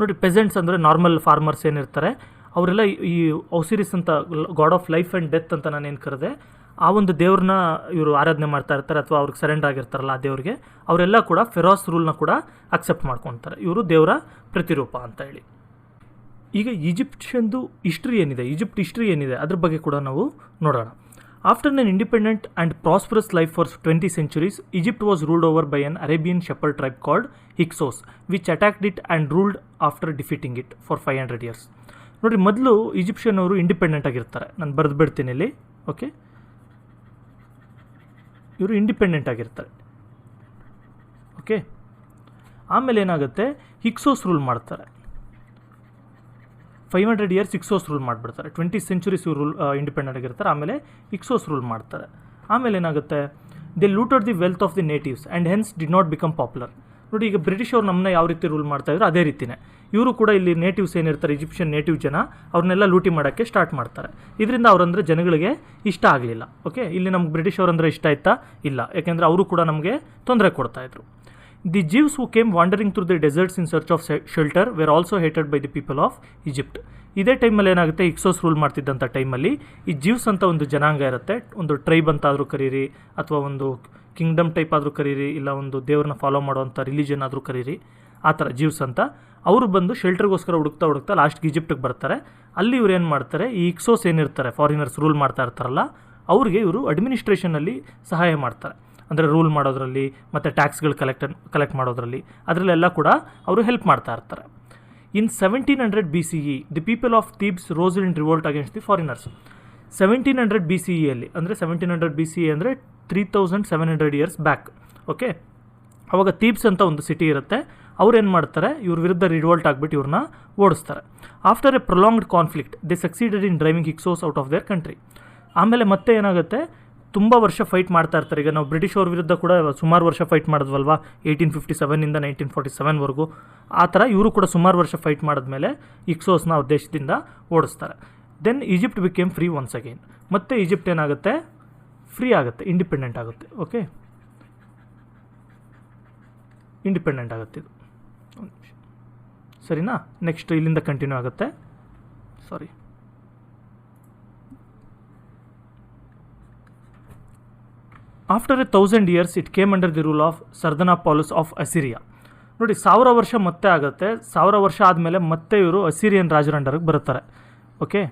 ನೋಡಿ, ಪೆಜೆಂಟ್ಸ್ ಅಂದರೆ ನಾರ್ಮಲ್ ಫಾರ್ಮರ್ಸ್ ಏನಿರ್ತಾರೆ ಅವರೆಲ್ಲ ಈ ಒಸಿರಿಸ್ ಅಂತ god of life and death ಅಂತ ನಾನೇನು ಕರೆದೆ, ಆ ಒಂದು ದೇವ್ರನ್ನ ಇವರು ಆರಾಧನೆ ಮಾಡ್ತಾ ಇರ್ತಾರೆ ಅಥವಾ ಅವ್ರಿಗೆ ಸರೆಂಡರ್ ಆಗಿರ್ತಾರಲ್ಲ ಆ ದೇವ್ರಿಗೆ, ಅವರೆಲ್ಲ ಕೂಡ ಫೆರೋಸ್ ರೂಲ್ನ ಕೂಡ ಅಕ್ಸೆಪ್ಟ್ ಮಾಡ್ಕೊತಾರೆ. ಇವರು ದೇವರ ಪ್ರತಿರೂಪ ಅಂತ ಹೇಳಿ. ಈಗ ಈಜಿಪ್ಷನ್ದು ಈಜಿಪ್ಟ್ ಹಿಸ್ಟ್ರಿ ಏನಿದೆ ಅದ್ರ ಬಗ್ಗೆ ಕೂಡ ನಾವು ನೋಡೋಣ. After an independent and prosperous life for 20 centuries, Egypt was ruled over by an Arabian shepherd tribe called Hyksos, which attacked it and ruled after defeating it for 500 years. ನೋಡಿ, ಮೊದಲು Egyptian ಅವರು independent ಆಗಿರ್ತಾರೆ. ನಾನು ಬರೆದು ಬಿಡ್ತೀನಿ ಇಲ್ಲಿ. Okay, ಇವರು independent ಆಗಿರ್ತಾರೆ. ಓಕೆ, ಆಮೇಲೆ ಏನಾಗುತ್ತೆ, ಹಿಕ್ಸೋಸ್ ರೂಲ್ ಮಾಡ್ತಾರೆ. 500 years ಹಿಕ್ಸೋಸ್ ರೂಲ್ ಮಾಡಿಬಿಡ್ತಾರೆ. 20 centuries ಇವರು ಇಂಡಿಪೆಂಡೆಂಟ್ ಆಗಿರ್ತಾರೆ. ಆಮೇಲೆ ಹಿಕ್ಸೋಸ್ ರೂಲ್ ಮಾಡ್ತಾರೆ. ಆಮೇಲೆ ಏನಾಗುತ್ತೆ, they looted the wealth of the natives and hence did not become popular. ನೋಡಿ, ಈಗ ಬ್ರಿಟಿಷ್ ಅವ್ರು ನಮ್ಮನ್ನ ಯಾವ ರೀತಿ ರೂಲ್ ಮಾಡ್ತಾಯಿದ್ರು ಅದೇ ರೀತಿಯೇ ಇವರು ಕೂಡ ಇಲ್ಲಿ ನೇಟಿವ್ಸ್ ಏನಿರ್ತಾರೆ, ಈಜಿಪ್ಷಿಯನ್ ನೇಟಿವ್ ಜನ, ಅವ್ರನ್ನೆಲ್ಲ ಲೂಟಿ ಮಾಡೋಕ್ಕೆ ಸ್ಟಾರ್ಟ್ ಮಾಡ್ತಾರೆ. ಇದರಿಂದ ಅವರಂದರೆ ಜನಗಳಿಗೆ ಇಷ್ಟ ಆಗಲಿಲ್ಲ. ಓಕೆ, ಇಲ್ಲಿ ನಮ್ಗೆ ಬ್ರಿಟಿಷ್ ಅವರಂದರೆ ಇಷ್ಟ ಆಯ್ತಾ? ಇಲ್ಲ, ಯಾಕೆಂದರೆ ಅವರು ಕೂಡ ನಮಗೆ ತೊಂದರೆ ಕೊಡ್ತಾಯಿದ್ರು. The Jews who came wandering through the deserts in search of shelter were also hated by the people of Egypt. ಇದೇ ಟೈಮಲ್ಲಿ ಏನಾಗುತ್ತೆ, ಹಿಕ್ಸೋಸ್ ರೂಲ್ ಮಾಡ್ತಿದ್ದಂಥ ಟೈಮಲ್ಲಿ ಈ ಜ್ಯೂಸ್ ಅಂತ ಒಂದು ಜನಾಂಗ ಇರುತ್ತೆ, ಒಂದು ಟ್ರೈಬ್ ಅಂತ ಆದರೂ ಕರೀರಿ, ಅಥವಾ ಒಂದು ಕಿಂಗ್ಡಮ್ ಟೈಪ್ ಆದರೂ ಕರೀರಿ, ಇಲ್ಲ ಒಂದು ದೇವ್ರನ್ನ ಫಾಲೋ ಮಾಡುವಂಥ ರಿಲಿಜನ್ ಆದರೂ ಕರೀರಿ, ಆ ಥರ ಜ್ಯೂಸ್ ಅಂತ ಅವರು ಬಂದು ಶೆಲ್ಟರ್ಗೋಸ್ಕರ ಹುಡುಕ್ತಾ ಲಾಸ್ಟ್ಗೆ ಈಜಿಪ್ಟಿಗೆ ಬರ್ತಾರೆ. ಅಲ್ಲಿ ಇವ್ರು ಏನು ಮಾಡ್ತಾರೆ, ಈ ಹಿಕ್ಸೋಸ್ ಏನಿರ್ತಾರೆ, ಫಾರಿನರ್ಸ್ ರೂಲ್ ಮಾಡ್ತಾ ಇರ್ತಾರಲ್ಲ, ಅವ್ರಿಗೆ ಇವರು ಅಡ್ಮಿನಿಸ್ಟ್ರೇಷನಲ್ಲಿ ಸಹಾಯ ಮಾಡ್ತಾರೆ. ಅಂದರೆ ರೂಲ್ ಮಾಡೋದ್ರಲ್ಲಿ ಮತ್ತು ಟ್ಯಾಕ್ಸ್ಗಳು ಕಲೆಕ್ಟ್ ಮಾಡೋದ್ರಲ್ಲಿ, ಅದರಲ್ಲೆಲ್ಲ ಕೂಡ ಅವರು ಹೆಲ್ಪ್ ಮಾಡ್ತಾ ಇರ್ತಾರೆ. In 1700 BCE the people of Thebes rose in revolt against the foreigners. 1700 BCEಯಲ್ಲಿ, ಅಂದರೆ 1700 BCE ಅಂದರೆ 3700 years ಬ್ಯಾಕ್. ಓಕೆ, ಅವಾಗ ಥೀಬ್ಸ್ ಅಂತ ಒಂದು ಸಿಟಿ ಇರುತ್ತೆ. ಅವ್ರು ಏನು ಮಾಡ್ತಾರೆ, ಇವ್ರ ವಿರುದ್ಧ ರಿವೋಲ್ಟ್ ಆಗಿಬಿಟ್ಟು ಇವ್ರನ್ನ ಓಡಿಸ್ತಾರೆ. After a prolonged conflict they succeeded in driving Hyksos out of their country. ಆಮೇಲೆ ಮತ್ತೆ ಏನಾಗುತ್ತೆ, ತುಂಬ ವರ್ಷ ಫೈಟ್ ಮಾಡ್ತಾ ಇರ್ತಾರೆ. ಈಗ ನಾವು ಬ್ರಿಟಿಷ್ ಅವ್ರ ವಿರುದ್ಧ ಕೂಡ ಸುಮಾರು ವರ್ಷ ಫೈಟ್ ಮಾಡಿದ್ವಲ್ವಾ, 1857 1947ವರೆಗೂ. ಆ ಥರ ಇವರು ಕೂಡ ಸುಮಾರು ವರ್ಷ ಫೈಟ್ ಮಾಡಿದ್ಮೇಲೆ ಹಿಕ್ಸೋಸ್ನ ಅವ್ರ ದೇಶದಿಂದ ಓಡಿಸ್ತಾರೆ. Then Egypt became free once again. ಮತ್ತೆ ಈಜಿಪ್ಟ್ ಏನಾಗುತ್ತೆ, ಫ್ರೀ ಆಗುತ್ತೆ, ಇಂಡಿಪೆಂಡೆಂಟ್ ಆಗುತ್ತೆ. ಓಕೆ, ಇಂಡಿಪೆಂಡೆಂಟ್ ಆಗುತ್ತೆ ಇದು. ಸರಿನಾ? ನೆಕ್ಸ್ಟ್ ಇಲ್ಲಿಂದ ಕಂಟಿನ್ಯೂ ಆಗುತ್ತೆ. Sorry, after 1000 years it came under the rule of Sardanapalus of Assyria. ನೋಡಿ, 1000 ವರ್ಷ ಮತ್ತೆ ಆಗುತ್ತೆ. 1000 ವರ್ಷ ಆದಮೇಲೆ ಮತ್ತೆ ಇವರು ಅಸಿರಿಯನ್ ರಾಜರ ಅಂಡರ್ಗೆ ಬರುತ್ತಾರೆ. ಓಕೆ,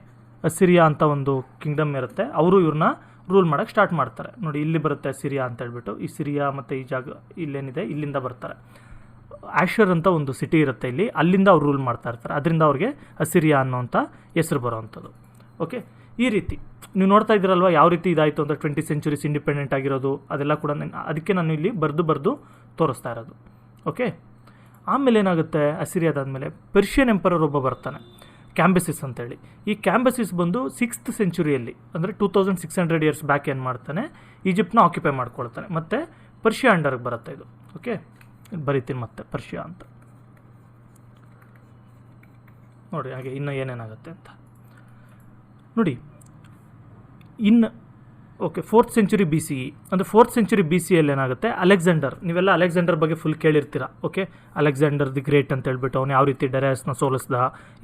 ಅಸಿರಿಯಾ ಅಂತ ಒಂದು ಕಿಂಗ್ಡಮ್ ಇರುತ್ತೆ, ಅವರು ಇವ್ರನ್ನ ರೂಲ್ ಮಾಡೋಕ್ಕೆ ಸ್ಟಾರ್ಟ್ ಮಾಡ್ತಾರೆ. ನೋಡಿ, ಇಲ್ಲಿ ಬರುತ್ತೆ ಅಸಿರಿಯಾ ಅಂತ ಹೇಳ್ಬಿಟ್ಟು. ಈ ಸಿರಿಯಾ ಮತ್ತು ಈ ಜಾಗ ಇಲ್ಲೇನಿದೆ, ಇಲ್ಲಿಂದ ಬರ್ತಾರೆ. ಆಶರ್ ಅಂತ ಒಂದು ಸಿಟಿ ಇರುತ್ತೆ ಇಲ್ಲಿ, ಅಲ್ಲಿಂದ ಅವ್ರು ರೂಲ್ ಮಾಡ್ತಾ ಇರ್ತಾರೆ. ಅದರಿಂದ ಅವ್ರಿಗೆ ಅಸಿರಿಯಾ ಅನ್ನೋಂಥ ಹೆಸರು ಬರೋವಂಥದ್ದು. ಓಕೆ, ಈ ರೀತಿ ನೀವು ನೋಡ್ತಾ ಇದ್ದೀರಲ್ವ ಯಾವ ರೀತಿ ಇದಾಯಿತು ಅಂತ. 20 centuries ಇಂಡಿಪೆಂಡೆಂಟ್ ಆಗಿರೋದು ಅದೆಲ್ಲ ಕೂಡ ಅದಕ್ಕೆ ನಾನು ಇಲ್ಲಿ ಬರೆದು ತೋರಿಸ್ತಾ ಇರೋದು. ಓಕೆ, ಆಮೇಲೆ ಏನಾಗುತ್ತೆ, ಅಸಿರಿಯಾದಾದಮೇಲೆ ಪರ್ಷಿಯನ್ ಎಂಪರರ್ ಒಬ್ಬ ಬರ್ತಾನೆ, ಕ್ಯಾಂಬಸಿಸ್ ಅಂತೇಳಿ. ಈ ಕ್ಯಾಂಬಸಿಸ್ ಬಂದು 6th centuryಯಲ್ಲಿ, ಅಂದರೆ 2600 years ಬ್ಯಾಕ್ ಏನು ಮಾಡ್ತಾನೆ, ಈಜಿಪ್ಟ್ನ ಆಕ್ಯುಪೈ ಮಾಡ್ಕೊಳ್ತಾನೆ. ಮತ್ತು ಪರ್ಷಿಯಾ ಅಂಡರ್ಗೆ ಬರುತ್ತೆ ಇದು. ಓಕೆ, ಬರೀತೀನಿ ಮತ್ತೆ ಪರ್ಷಿಯಾ ಅಂತ ನೋಡಿ. ಹಾಗೆ ಇನ್ನು ಏನೇನಾಗುತ್ತೆ ಅಂತ ನೋಡಿ. ಓಕೆ, 4th century BCE, ಅಂದರೆ 4th century BCEಯಲ್ಲಿ ಏನಾಗುತ್ತೆ, ಅಲೆಕ್ಸಾಂಡರ್, ನೀವೆಲ್ಲ ಅಲೆಕ್ಸಾಂಡರ್ ಬಗ್ಗೆ ಫುಲ್ ಕೇಳಿರ್ತೀರ. ಓಕೆ, ಅಲೆಕ್ಸಾಂಡರ್ ದಿ ಗ್ರೇಟ್ ಅಂತ ಹೇಳ್ಬಿಟ್ಟು ಅವನು ಯಾವ ರೀತಿ ಡೈರಿಯಸ್ನ ಸೋಲಿಸ್ದ,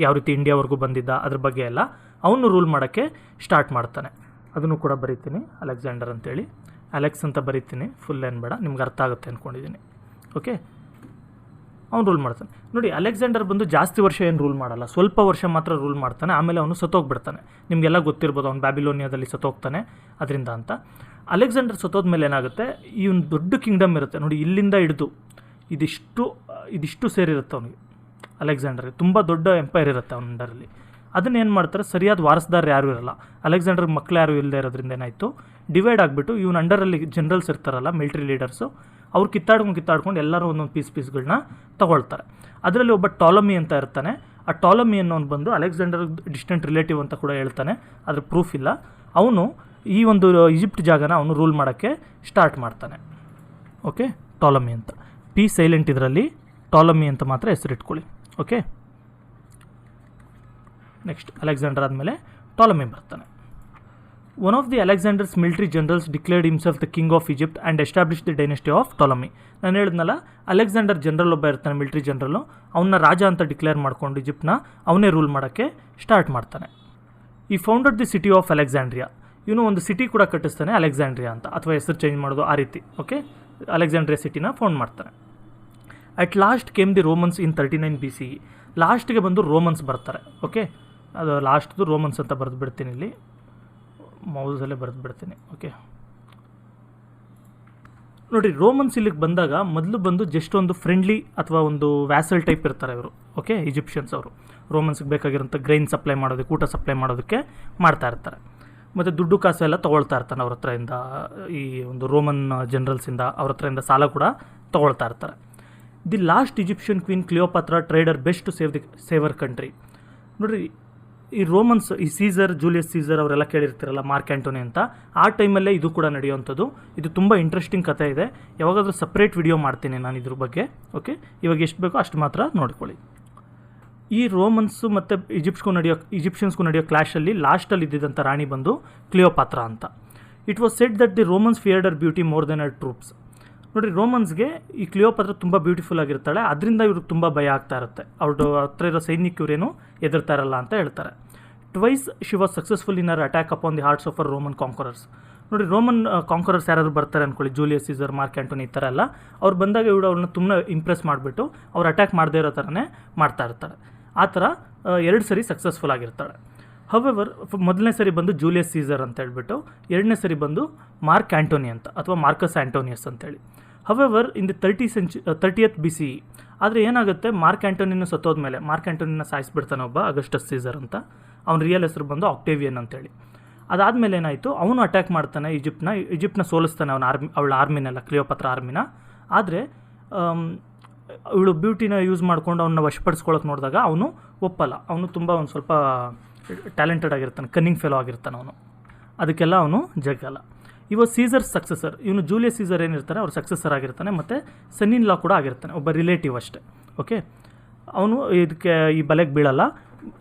ಯಾವ ರೀತಿ ಇಂಡಿಯಾವರೆಗೂ ಬಂದಿದ್ದ, ಅದ್ರ ಬಗ್ಗೆ ಎಲ್ಲ ಅವನು ರೂಲ್ ಮಾಡೋಕ್ಕೆ ಸ್ಟಾರ್ಟ್ ಮಾಡ್ತಾನೆ. ಅದನ್ನು ಕೂಡ ಬರೀತೀನಿ, ಅಲೆಕ್ಸಾಂಡರ್ ಅಂತೇಳಿ. ಅಲೆಕ್ಸ್ ಅಂತ ಬರೀತೀನಿ, ಫುಲ್ ಏನು ಬೇಡ, ನಿಮ್ಗೆ ಅರ್ಥ ಆಗುತ್ತೆ ಅಂದ್ಕೊಂಡಿದ್ದೀನಿ. ಓಕೆ, ಅವ್ನು ರೂಲ್ ಮಾಡ್ತಾನೆ. ನೋಡಿ, ಅಲೆಕ್ಸಾಂಡರ್ ಬಂದು ಜಾಸ್ತಿ ವರ್ಷ ಏನು ರೂಲ್ ಮಾಡಲ್ಲ, ಸ್ವಲ್ಪ ವರ್ಷ ಮಾತ್ರ ರೂಲ್ ಮಾಡ್ತಾನೆ. ಆಮೇಲೆ ಅವನು ಸತ್ತೋಗ್ಬಿಡ್ತಾನೆ. ನಿಮಗೆಲ್ಲ ಗೊತ್ತಿರ್ಬೋದು, ಅವನು ಬ್ಯಾಬಿಲೋನಿಯಾದಲ್ಲಿ ಸತ್ತೋಗ್ತಾನೆ ಅದರಿಂದ ಅಂತ. ಅಲೆಕ್ಸಾಂಡರ್ ಸತ್ತೋದ್ಮೇಲೆ ಏನಾಗುತ್ತೆ, ಈ ಒಂದು ದೊಡ್ಡ ಕಿಂಗ್ಡಮ್ ಇರುತ್ತೆ ನೋಡಿ, ಇಲ್ಲಿಂದ ಹಿಡಿದು ಇದಿಷ್ಟು ಸೇರಿರುತ್ತೆ ಅವನಿಗೆ. ಅಲೆಕ್ಸಾಂಡರ್ಗೆ ತುಂಬ ದೊಡ್ಡ ಎಂಪೈರ್ ಇರುತ್ತೆ ಅವನ ಅಂಡರಲ್ಲಿ. ಅದನ್ನೇನು ಮಾಡ್ತಾರೆ, ಸರಿಯಾದ ವಾರಸ್ದಾರ ಯಾರೂ ಇರಲ್ಲ. ಅಲೆಕ್ಸಾಂಡರ್ ಮಕ್ಕಳು ಯಾರೂ ಇಲ್ಲದೆ ಇರೋದ್ರಿಂದ ಏನಾಯಿತು, ಡಿವೈಡ್ ಆಗಿಬಿಟ್ಟು ಇವನ ಅಂಡರಲ್ಲಿ ಜನರಲ್ಸ್ ಇರ್ತಾರಲ್ಲ, ಮಿಲಿಟರಿ ಲೀಡರ್ಸು, ಅವ್ರು ಕಿತ್ತಾಡ್ಕೊಂಡು ಎಲ್ಲರೂ ಒಂದೊಂದು ಪೀಸ್ಗಳನ್ನ ತೊಗೊಳ್ತಾರೆ. ಅದರಲ್ಲಿ ಒಬ್ಬ ಟಾಲಮಿ ಅಂತ ಇರ್ತಾನೆ. ಆ ಟಾಲಮಿ ಅನ್ನೋನು ಬಂದು ಅಲೆಕ್ಸಾಂಡರ್ ಡಿಸ್ಟೆಂಟ್ ರಿಲೇಟಿವ್ ಅಂತ ಕೂಡ ಹೇಳ್ತಾನೆ, ಅದ್ರ ಪ್ರೂಫ್ ಇಲ್ಲ. ಅವನು ಈ ಒಂದು ಈಜಿಪ್ಟ್ ಜಾಗನ ಅವನು ರೂಲ್ ಮಾಡೋಕ್ಕೆ ಸ್ಟಾರ್ಟ್ ಮಾಡ್ತಾನೆ. ಓಕೆ, ಟಾಲಮಿ ಅಂತ, ಪಿ ಸೈಲೆಂಟ್ ಇದರಲ್ಲಿ, ಟಾಲಮಿ ಅಂತ ಮಾತ್ರ ಹೆಸರಿಟ್ಕೊಳ್ಳಿ. ಓಕೆ, ನೆಕ್ಸ್ಟ್ ಅಲೆಕ್ಸಾಂಡರ್ ಆದಮೇಲೆ ಟಾಲಮಿ ಬರ್ತಾನೆ. One of the Alexander's military generals declared himself the king of Egypt and establish the dynasty of Ptolemy. ನಾನು ಹೇಳಿದ್ನಲ್ಲ, ಅಲೆಕ್ಸಾಂಡರ್ ಜನರಲ್ ಒಬ್ಬ ಇರ್ತಾನೆ, ಮಿಲಿಟರಿ ಜನರಲ್ಲು, ಅವನ್ನ ರಾಜ ಅಂತ ಡಿಕ್ಲೇರ್ ಮಾಡ್ಕೊಂಡು ಈಜಿಪ್ಟ್ನ ಅವನೇ ರೂಲ್ ಮಾಡೋಕ್ಕೆ ಸ್ಟಾರ್ಟ್ ಮಾಡ್ತಾನೆ. ಈ founded the city of Alexandria. ಇವನು ಒಂದು ಸಿಟಿ ಕೂಡ ಕಟ್ಟಿಸ್ತಾನೆ, ಅಲೆಕ್ಸಾಂಡ್ರಿಯಾ ಅಂತ, ಅಥವಾ ಹೆಸರು ಚೇಂಜ್ ಮಾಡೋದು ಆ ರೀತಿ. ಓಕೆ, ಅಲೆಕ್ಸಾಂಡ್ರಿಯಾ ಸಿಟಿನ ಫೌಂಡ್ ಮಾಡ್ತಾನೆ. At last came the Romans in 39 BCE. ಲಾಸ್ಟ್ಗೆ ಬಂದು ರೋಮನ್ಸ್ ಬರ್ತಾರೆ. ಓಕೆ, ಅದು ಲಾಸ್ಟ್ದು ರೋಮನ್ಸ್ ಅಂತ ಬರೆದು ಬಿಡ್ತೀನಿ, ಇಲ್ಲಿ ಮೌಸಲ್ಲೇ ಬರೆದು ಬಿಡ್ತೀನಿ. ಓಕೆ ನೋಡಿ, ರೋಮನ್ಸ್ ಇಲ್ಲಿಗೆ ಬಂದಾಗ ಮೊದಲು ಬಂದು ಜಸ್ಟ್ ಒಂದು ಫ್ರೆಂಡ್ಲಿ ಅಥವಾ ಒಂದು ವ್ಯಾಸಲ್ ಟೈಪ್ ಇರ್ತಾರೆ ಇವರು. ಓಕೆ, ಈಜಿಪ್ಷಿಯನ್ಸ್ ಅವರು ರೋಮನ್ಸ್ಗೆ ಬೇಕಾಗಿರೋಂಥ ಗ್ರೈನ್ ಸಪ್ಲೈ ಮಾಡೋದಕ್ಕೆ, ಊಟ ಸಪ್ಲೈ ಮಾಡೋದಕ್ಕೆ ಮಾಡ್ತಾ ಇರ್ತಾರೆ. ಮತ್ತು ದುಡ್ಡು ಕಾಸು ಎಲ್ಲ ತೊಗೊಳ್ತಾ ಇರ್ತಾನೆ ಅವ್ರ ಹತ್ರದಿಂದ, ಈ ಒಂದು ರೋಮನ್ ಜನರಲ್ಸಿಂದ ಅವ್ರ ಹತ್ರದಿಂದ ಸಾಲ ಕೂಡ ತೊಗೊಳ್ತಾ ಇರ್ತಾರೆ. The last Egyptian queen Cleopatra tried her best to save her country. ನೋಡಿರಿ, ಈ ರೋಮನ್ಸ್, ಈ ಸೀಸರ್, ಜೂಲಿಯಸ್ ಸೀಸರ್ ಅವರೆಲ್ಲ ಕೇಳಿರ್ತಿರಲ್ಲ, ಮಾರ್ಕ್ ಆ್ಯಂಟೋನಿ ಅಂತ, ಆ ಟೈಮಲ್ಲೇ ಇದು ಕೂಡ ನಡೆಯುವಂಥದ್ದು. ಇದು ತುಂಬ ಇಂಟ್ರೆಸ್ಟಿಂಗ್ ಕಥೆ ಇದೆ, ಯಾವಾಗಾದರೂ ಸಪ್ರೇಟ್ ವಿಡಿಯೋ ಮಾಡ್ತೀನಿ ನಾನು ಇದ್ರ ಬಗ್ಗೆ. ಓಕೆ, ಇವಾಗ ಎಷ್ಟು ಬೇಕೋ ಅಷ್ಟು ಮಾತ್ರ ನೋಡ್ಕೊಳ್ಳಿ. ಈ ರೋಮನ್ಸು ಮತ್ತು ಈಜಿಪ್ಷಿಯನ್ಸ್ಗೂ ನಡೆಯೋ ಕ್ಲಾಶಲ್ಲಿ ಲಾಸ್ಟಲ್ಲಿ ಇದ್ದಿದ್ದಂಥ ರಾಣಿ ಬಂದು ಕ್ಲಿಯೋಪಾತ್ರಾ ಅಂತ. It was said that the Romans feared Har beauty more than Har troops. ನೋಡಿ, ರೋಮನ್ಸ್ಗೆ ಈ ಕ್ಲಿಯೋಪಾತ್ರಾ ತುಂಬ ಬ್ಯೂಟಿಫುಲ್ ಆಗಿರ್ತಾಳೆ, ಅದರಿಂದ ಇವ್ರಿಗೆ ತುಂಬ ಭಯ ಆಗ್ತಾ ಇರುತ್ತೆ. ಅವ್ರ ಹತ್ರ ಇರೋ ಸೈನಿಕರೇನು ಎದುರ್ತಾ ಇರಲ್ಲ ಅಂತ ಹೇಳ್ತಾರೆ. Twice she was successful in her attack upon the hearts of her Roman conquerors. ನೋಡಿ, ರೋಮನ್ ಕಾಂಕರರ್ಸ್ ಯಾರಾದರೂ ಬರ್ತಾರೆ ಅಂದ್ಕೊಳ್ಳಿ, ಜೂಲಿಯಸ್ ಸೀಸರ್, ಮಾರ್ಕ್ ಆ್ಯಂಟೋನಿ ಈ ಥರ ಎಲ್ಲ, ಅವ್ರು ಬಂದಾಗ ಇವಳು ಅವ್ರನ್ನ ತುಂಬ ಇಂಪ್ರೆಸ್ ಮಾಡಿಬಿಟ್ಟು ಅವ್ರು ಅಟ್ಯಾಕ್ ಮಾಡದೇ ಇರೋ ಥರನೇ ಮಾಡ್ತಾ ಇರ್ತಾರೆ. ಆ ಥರ 2 ಸರಿ ಸಕ್ಸಸ್ಫುಲ್ ಆಗಿರ್ತಾಳೆ. ಹವೆವರ್, ಮೊದಲನೇ ಸರಿ ಬಂದು ಜೂಲಿಯಸ್ ಸೀಸರ್ ಅಂತ ಹೇಳ್ಬಿಟ್ಟು, 2ನೇ ಸರಿ ಬಂದು ಮಾರ್ಕ್ ಆ್ಯಂಟೋನಿ ಅಂತ ಅಥವಾ ಮಾರ್ಕಸ್ ಆ್ಯಂಟೋನಿಯಸ್ ಅಂತೇಳಿ. However in the 30th BCE. ಆದರೆ ಏನಾಗುತ್ತೆ, ಮಾರ್ಕ್ ಆ್ಯಂಟೋನಿನ ಸತ್ತೋದ್ಮೇಲೆ ಮಾರ್ಕ್ ಆ್ಯಂಟೋನಿನ ಸಾಯಿಸ್ಬಿಡ್ತಾನೆ ಒಬ್ಬ ಅಗಸ್ಟಸ್ ಸೀಸರ್ ಅಂತ. ಅವ್ನ ರಿಯಲ್ ಹೆಸರು ಬಂದು ಆಕ್ಟೇವಿಯನ್ ಅಂತೇಳಿ. ಅದಾದಮೇಲೆ ಏನಾಯಿತು, ಅವನು ಅಟ್ಯಾಕ್ ಮಾಡ್ತಾನೆ ಈಜಿಪ್ಟ್ನ ಸೋಲಿಸ್ತಾನೆ ಅವಳ ಆರ್ಮಿನೆಲ್ಲ, ಕ್ಲಿಯೋಪಾತ್ರಾ ಆರ್ಮಿನ. ಆದರೆ ಇವಳು ಬ್ಯೂಟಿನ ಯೂಸ್ ಮಾಡ್ಕೊಂಡು ಅವನ್ನ ವಶಪಡಿಸ್ಕೊಳ್ಳೋಕೆ ನೋಡಿದಾಗ ಅವನು ಒಪ್ಪಲ್ಲ. ಅವನು ತುಂಬ ಒಂದು ಸ್ವಲ್ಪ ಟ್ಯಾಲೆಂಟೆಡ್ ಆಗಿರ್ತಾನೆ, ಕನ್ನಿಂಗ್ ಫೆಲೋ ಆಗಿರ್ತಾನೆ ಅವನು, ಅದಕ್ಕೆಲ್ಲ ಅವನು ಜಗ್ಗಲ್ಲ. ಇವಾಗ ಸೀಸರ್ ಸಕ್ಸಸರ್, ಇವನು ಜೂಲಿಯಸ್ ಸೀಸರ್ ಏನಿರ್ತಾರೆ ಅವ್ರು ಸಕ್ಸಸರ್ ಆಗಿರ್ತಾನೆ, ಮತ್ತು ಸನ್ ಇನ್ ಲಾ ಕೂಡ ಆಗಿರ್ತಾನೆ, ಒಬ್ಬ ರಿಲೇಟಿವ್ ಅಷ್ಟೇ. ಓಕೆ, ಅವನು ಇದಕ್ಕೆ ಈ ಬಲೆಗೆ ಬೀಳಲ್ಲ,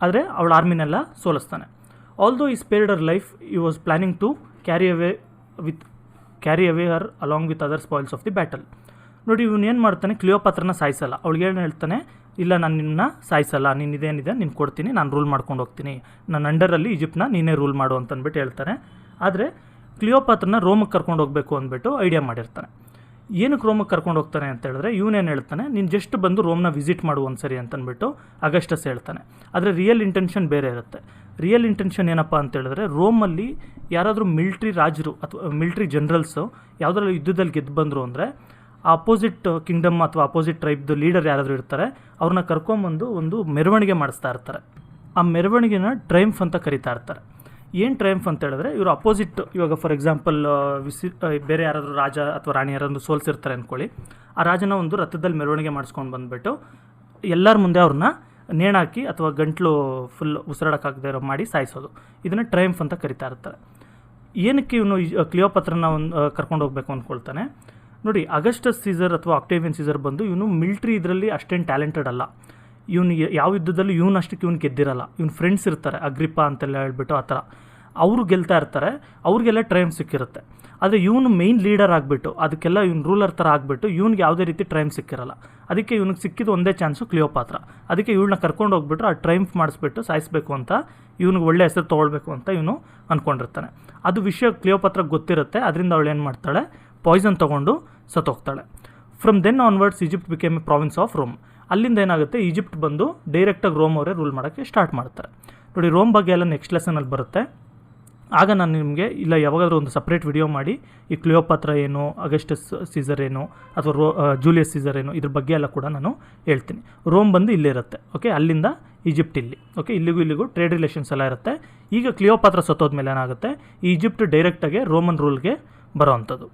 ಆದರೆ ಅವಳ ಆರ್ಮಿನೆಲ್ಲ ಸೋಲಿಸ್ತಾನೆ. Although he spared her life, he was planning to carry away her along with other spoils of the battle. ನೋಡಿ, ಇವನು ಏನು ಮಾಡ್ತಾನೆ, ಕ್ಲಿಯೋಪಾತ್ರನ ಸಾಯಿಸಲ್ಲ. ಅವಳಿಗೆ ಏನು ಹೇಳ್ತಾನೆ, ಇಲ್ಲ ನಾನು ನಿನ್ನ ಸಾಯಿಸಲ್ಲ, ನೀನು ಇದೇನಿದೆ ನೀನು ಕೊಡ್ತೀನಿ, ನಾನು ರೂಲ್ ಮಾಡ್ಕೊಂಡು ಹೋಗ್ತೀನಿ, ನನ್ನ ಅಂಡರಲ್ಲಿ ಈಜಿಪ್ಟ್ನ ನೀನೇ ರೂಲ್ ಮಾಡು ಅಂತಂದ್ಬಿಟ್ಟು ಹೇಳ್ತಾನೆ. ಆದರೆ ಕ್ಲಿಯೋಪಾತ್ರನ ರೋಮಕ್ಕೆ ಕರ್ಕೊಂಡು ಹೋಗಬೇಕು ಅಂದ್ಬಿಟ್ಟು ಐಡಿಯಾ ಮಾಡಿರ್ತಾನೆ. ಏನಕ್ಕೆ ರೋಮಕ್ಕೆ ಕರ್ಕೊಂಡು ಹೋಗ್ತಾನೆ ಅಂತ ಹೇಳಿದ್ರೆ, ಇವನೇನು ಹೇಳ್ತಾನೆ, ನೀನು ಜಸ್ಟ್ ಬಂದು ರೋಮ್ನ ವಿಸಿಟ್ ಮಾಡು ಒಂದು ಸರಿ ಅಂತಂದ್ಬಿಟ್ಟು ಅಗಸ್ಟಸ್ ಹೇಳ್ತಾನೆ. ಆದರೆ ರಿಯಲ್ ಇಂಟೆನ್ಷನ್ ಬೇರೆ ಇರುತ್ತೆ. ರಿಯಲ್ ಇಂಟೆನ್ಷನ್ ಏನಪ್ಪ ಅಂತ ಹೇಳಿದ್ರೆ, ರೋಮಲ್ಲಿ ಯಾರಾದರೂ ಮಿಲ್ಟ್ರಿ ರಾಜರು ಅಥವಾ ಮಿಲ್ಟ್ರಿ ಜನರಲ್ಸು ಯಾವುದಾದ್ರೂ ಯುದ್ಧದಲ್ಲಿ ಗೆದ್ದು ಬಂದರು ಅಂದರೆ, ಅಪೋಸಿಟ್ ಕಿಂಗ್ಡಮ್ ಅಥವಾ ಅಪೋಸಿಟ್ ಟ್ರೈಬ್ದು ಲೀಡರ್ ಯಾರಾದರೂ ಇರ್ತಾರೆ, ಅವ್ರನ್ನ ಕರ್ಕೊಂಬಂದು ಒಂದು ಮೆರವಣಿಗೆ ಮಾಡಿಸ್ತಾ ಇರ್ತಾರೆ. ಆ ಮೆರವಣಿಗೆನ ಟ್ರೈಂಫ್ ಅಂತ ಕರಿತಾ ಇರ್ತಾರೆ. ಏನು ಟ್ರೈಂಫ್ ಅಂತ ಹೇಳಿದ್ರೆ, ಇವರು ಅಪೋಸಿಟ್, ಇವಾಗ ಫಾರ್ ಎಕ್ಸಾಂಪಲ್ ಬೇರೆ ಯಾರಾದರೂ ರಾಜ ಅಥವಾ ರಾಣಿ ಯಾರಾದರೂ ಸೋಲ್ಸಿರ್ತಾರೆ ಅಂದ್ಕೊಳ್ಳಿ, ಆ ರಾಜನ ಒಂದು ರಥದಲ್ಲಿ ಮೆರವಣಿಗೆ ಮಾಡಿಸ್ಕೊಂಡು ಬಂದುಬಿಟ್ಟು ಎಲ್ಲರ ಮುಂದೆ ಅವ್ರನ್ನ ನೇಣಾಕಿ ಅಥವಾ ಗಂಟ್ಲು ಫುಲ್ ಉಸಿರಾಡೋಕ್ಕಾಗದೇ ಇರೋ ಮಾಡಿ ಸಾಯಿಸೋದು, ಇದನ್ನು ಟ್ರೈಂಫ್ ಅಂತ ಕರಿತಾ ಇರ್ತಾರೆ. ಏನಕ್ಕೆ ಇವನು ಕ್ಲಿಯೋಪಾತ್ರನ ಕರ್ಕೊಂಡು ಹೋಗಬೇಕು ಅಂದ್ಕೊಳ್ತಾನೆ. ನೋಡಿ, ಅಗಸ್ಟಸ್ ಸೀಸರ್ ಅಥವಾ ಆಕ್ಟೇವಿಯನ್ ಸೀಸರ್ ಬಂದು ಇವನು ಮಿಲ್ಟ್ರಿ ಇದರಲ್ಲಿ ಅಷ್ಟೇನು ಟ್ಯಾಲೆಂಟೆಡ್ ಅಲ್ಲ. ಇವನು ಯಾವ ಯುದ್ಧದಲ್ಲೂ ಅಷ್ಟಕ್ಕೆ ಇವನು ಗೆದ್ದಿರಲ್ಲ. ಇವನು ಫ್ರೆಂಡ್ಸ್ ಇರ್ತಾರೆ, ಅಗ್ರಿಪ್ಪ ಅಂತೆಲ್ಲ ಹೇಳ್ಬಿಟ್ಟು ಆ ಥರ, ಅವರು ಗೆಲ್ತಾ ಇರ್ತಾರೆ, ಅವ್ರಿಗೆಲ್ಲ ಟ್ರೈಮ್ ಸಿಕ್ಕಿರುತ್ತೆ. ಆದರೆ ಇವನು ಮೇಯ್ನ್ ಲೀಡರ್ ಆಗಿಬಿಟ್ಟು ಅದಕ್ಕೆಲ್ಲ ಇವ್ನು ರೂಲರ್ ಥರ ಆಗಿಬಿಟ್ಟು ಇವ್ನಿಗೆ ಯಾವುದೇ ರೀತಿ ಟ್ರೈಮ್ ಸಿಕ್ಕಿರಲ್ಲ. ಅದಕ್ಕೆ ಇವ್ನಿಗೆ ಸಿಕ್ಕಿದ್ದು ಒಂದೇ ಚಾನ್ಸು ಕ್ಲಿಯೋಪಾತ್ರ. ಅದಕ್ಕೆ ಇವಳನ್ನ ಕರ್ಕೊಂಡು ಹೋಗ್ಬಿಟ್ರು ಆ ಟ್ರೈಂಫ್ ಮಾಡಿಸ್ಬಿಟ್ಟು ಸಾಯಿಸಬೇಕು ಅಂತ, ಇವ್ನಿಗೆ ಒಳ್ಳೆ ಹೆಸರು ತೊಗೊಳ್ಬೇಕು ಅಂತ ಇವನು ಅಂದ್ಕೊಂಡಿರ್ತಾನೆ. ಅದು ವಿಷಯ ಕ್ಲಿಯೋಪಾತ್ರಕ್ಕೆ ಗೊತ್ತಿರುತ್ತೆ. ಅದರಿಂದ ಅವಳು ಏನು ಮಾಡ್ತಾಳೆ, ಪಾಯ್ಸನ್ ತೊಗೊಂಡು ಸತ್ತೋಗ್ತಾಳೆ. From then onwards Egypt became a province of Rome. ಅಲ್ಲಿಂದ ಏನಾಗುತ್ತೆ, ಈಜಿಪ್ಟ್ ಬಂದು ಡೈರೆಕ್ಟಾಗಿ ರೋಮ್ ಅವರೇ ರೂಲ್ ಮಾಡೋಕ್ಕೆ ಸ್ಟಾರ್ಟ್ ಮಾಡ್ತಾರೆ. ನೋಡಿ, ರೋಮ್ ಬಗ್ಗೆ ಎಲ್ಲ ನೆಕ್ಸ್ಟ್ ಲೆಸನಲ್ಲಿ ಬರುತ್ತೆ. ಆಗ ನಾನು ನಿಮಗೆ ಇಲ್ಲ ಯಾವಾಗಾದರೂ ಒಂದು ಸಪ್ರೇಟ್ ವಿಡಿಯೋ ಮಾಡಿ ಈ ಕ್ಲಿಯೋಪಾತ್ರ ಏನು, ಅಗಸ್ಟಸ್ ಸೀಸರ್ ಏನು ಅಥವಾ ಜೂಲಿಯಸ್ ಸೀಸರ್ ಏನು, ಇದ್ರ ಬಗ್ಗೆ ಎಲ್ಲ ಕೂಡ ನಾನು ಹೇಳ್ತೀನಿ. ರೋಮ್ ಬಂದು ಇಲ್ಲೇ ಇರುತ್ತೆ. ಓಕೆ, ಅಲ್ಲಿಂದ ಈಜಿಪ್ಟ್ ಇಲ್ಲಿ. ಓಕೆ, ಇಲ್ಲಿಗೂ ಟ್ರೇಡ್ ರಿಲೇಷನ್ಸ್ ಎಲ್ಲ ಇರುತ್ತೆ. ಈಗ ಕ್ಲಿಯೋಪಾತ್ರ ಸತ್ತೋದ್ಮೇಲೆ ಏನಾಗುತ್ತೆ, ಈಜಿಪ್ಟ್ ಡೈರೆಕ್ಟಾಗೆ ರೋಮನ್ ರೂಲ್ಗೆ ಬರೋ ಅಂಥದ್ದು.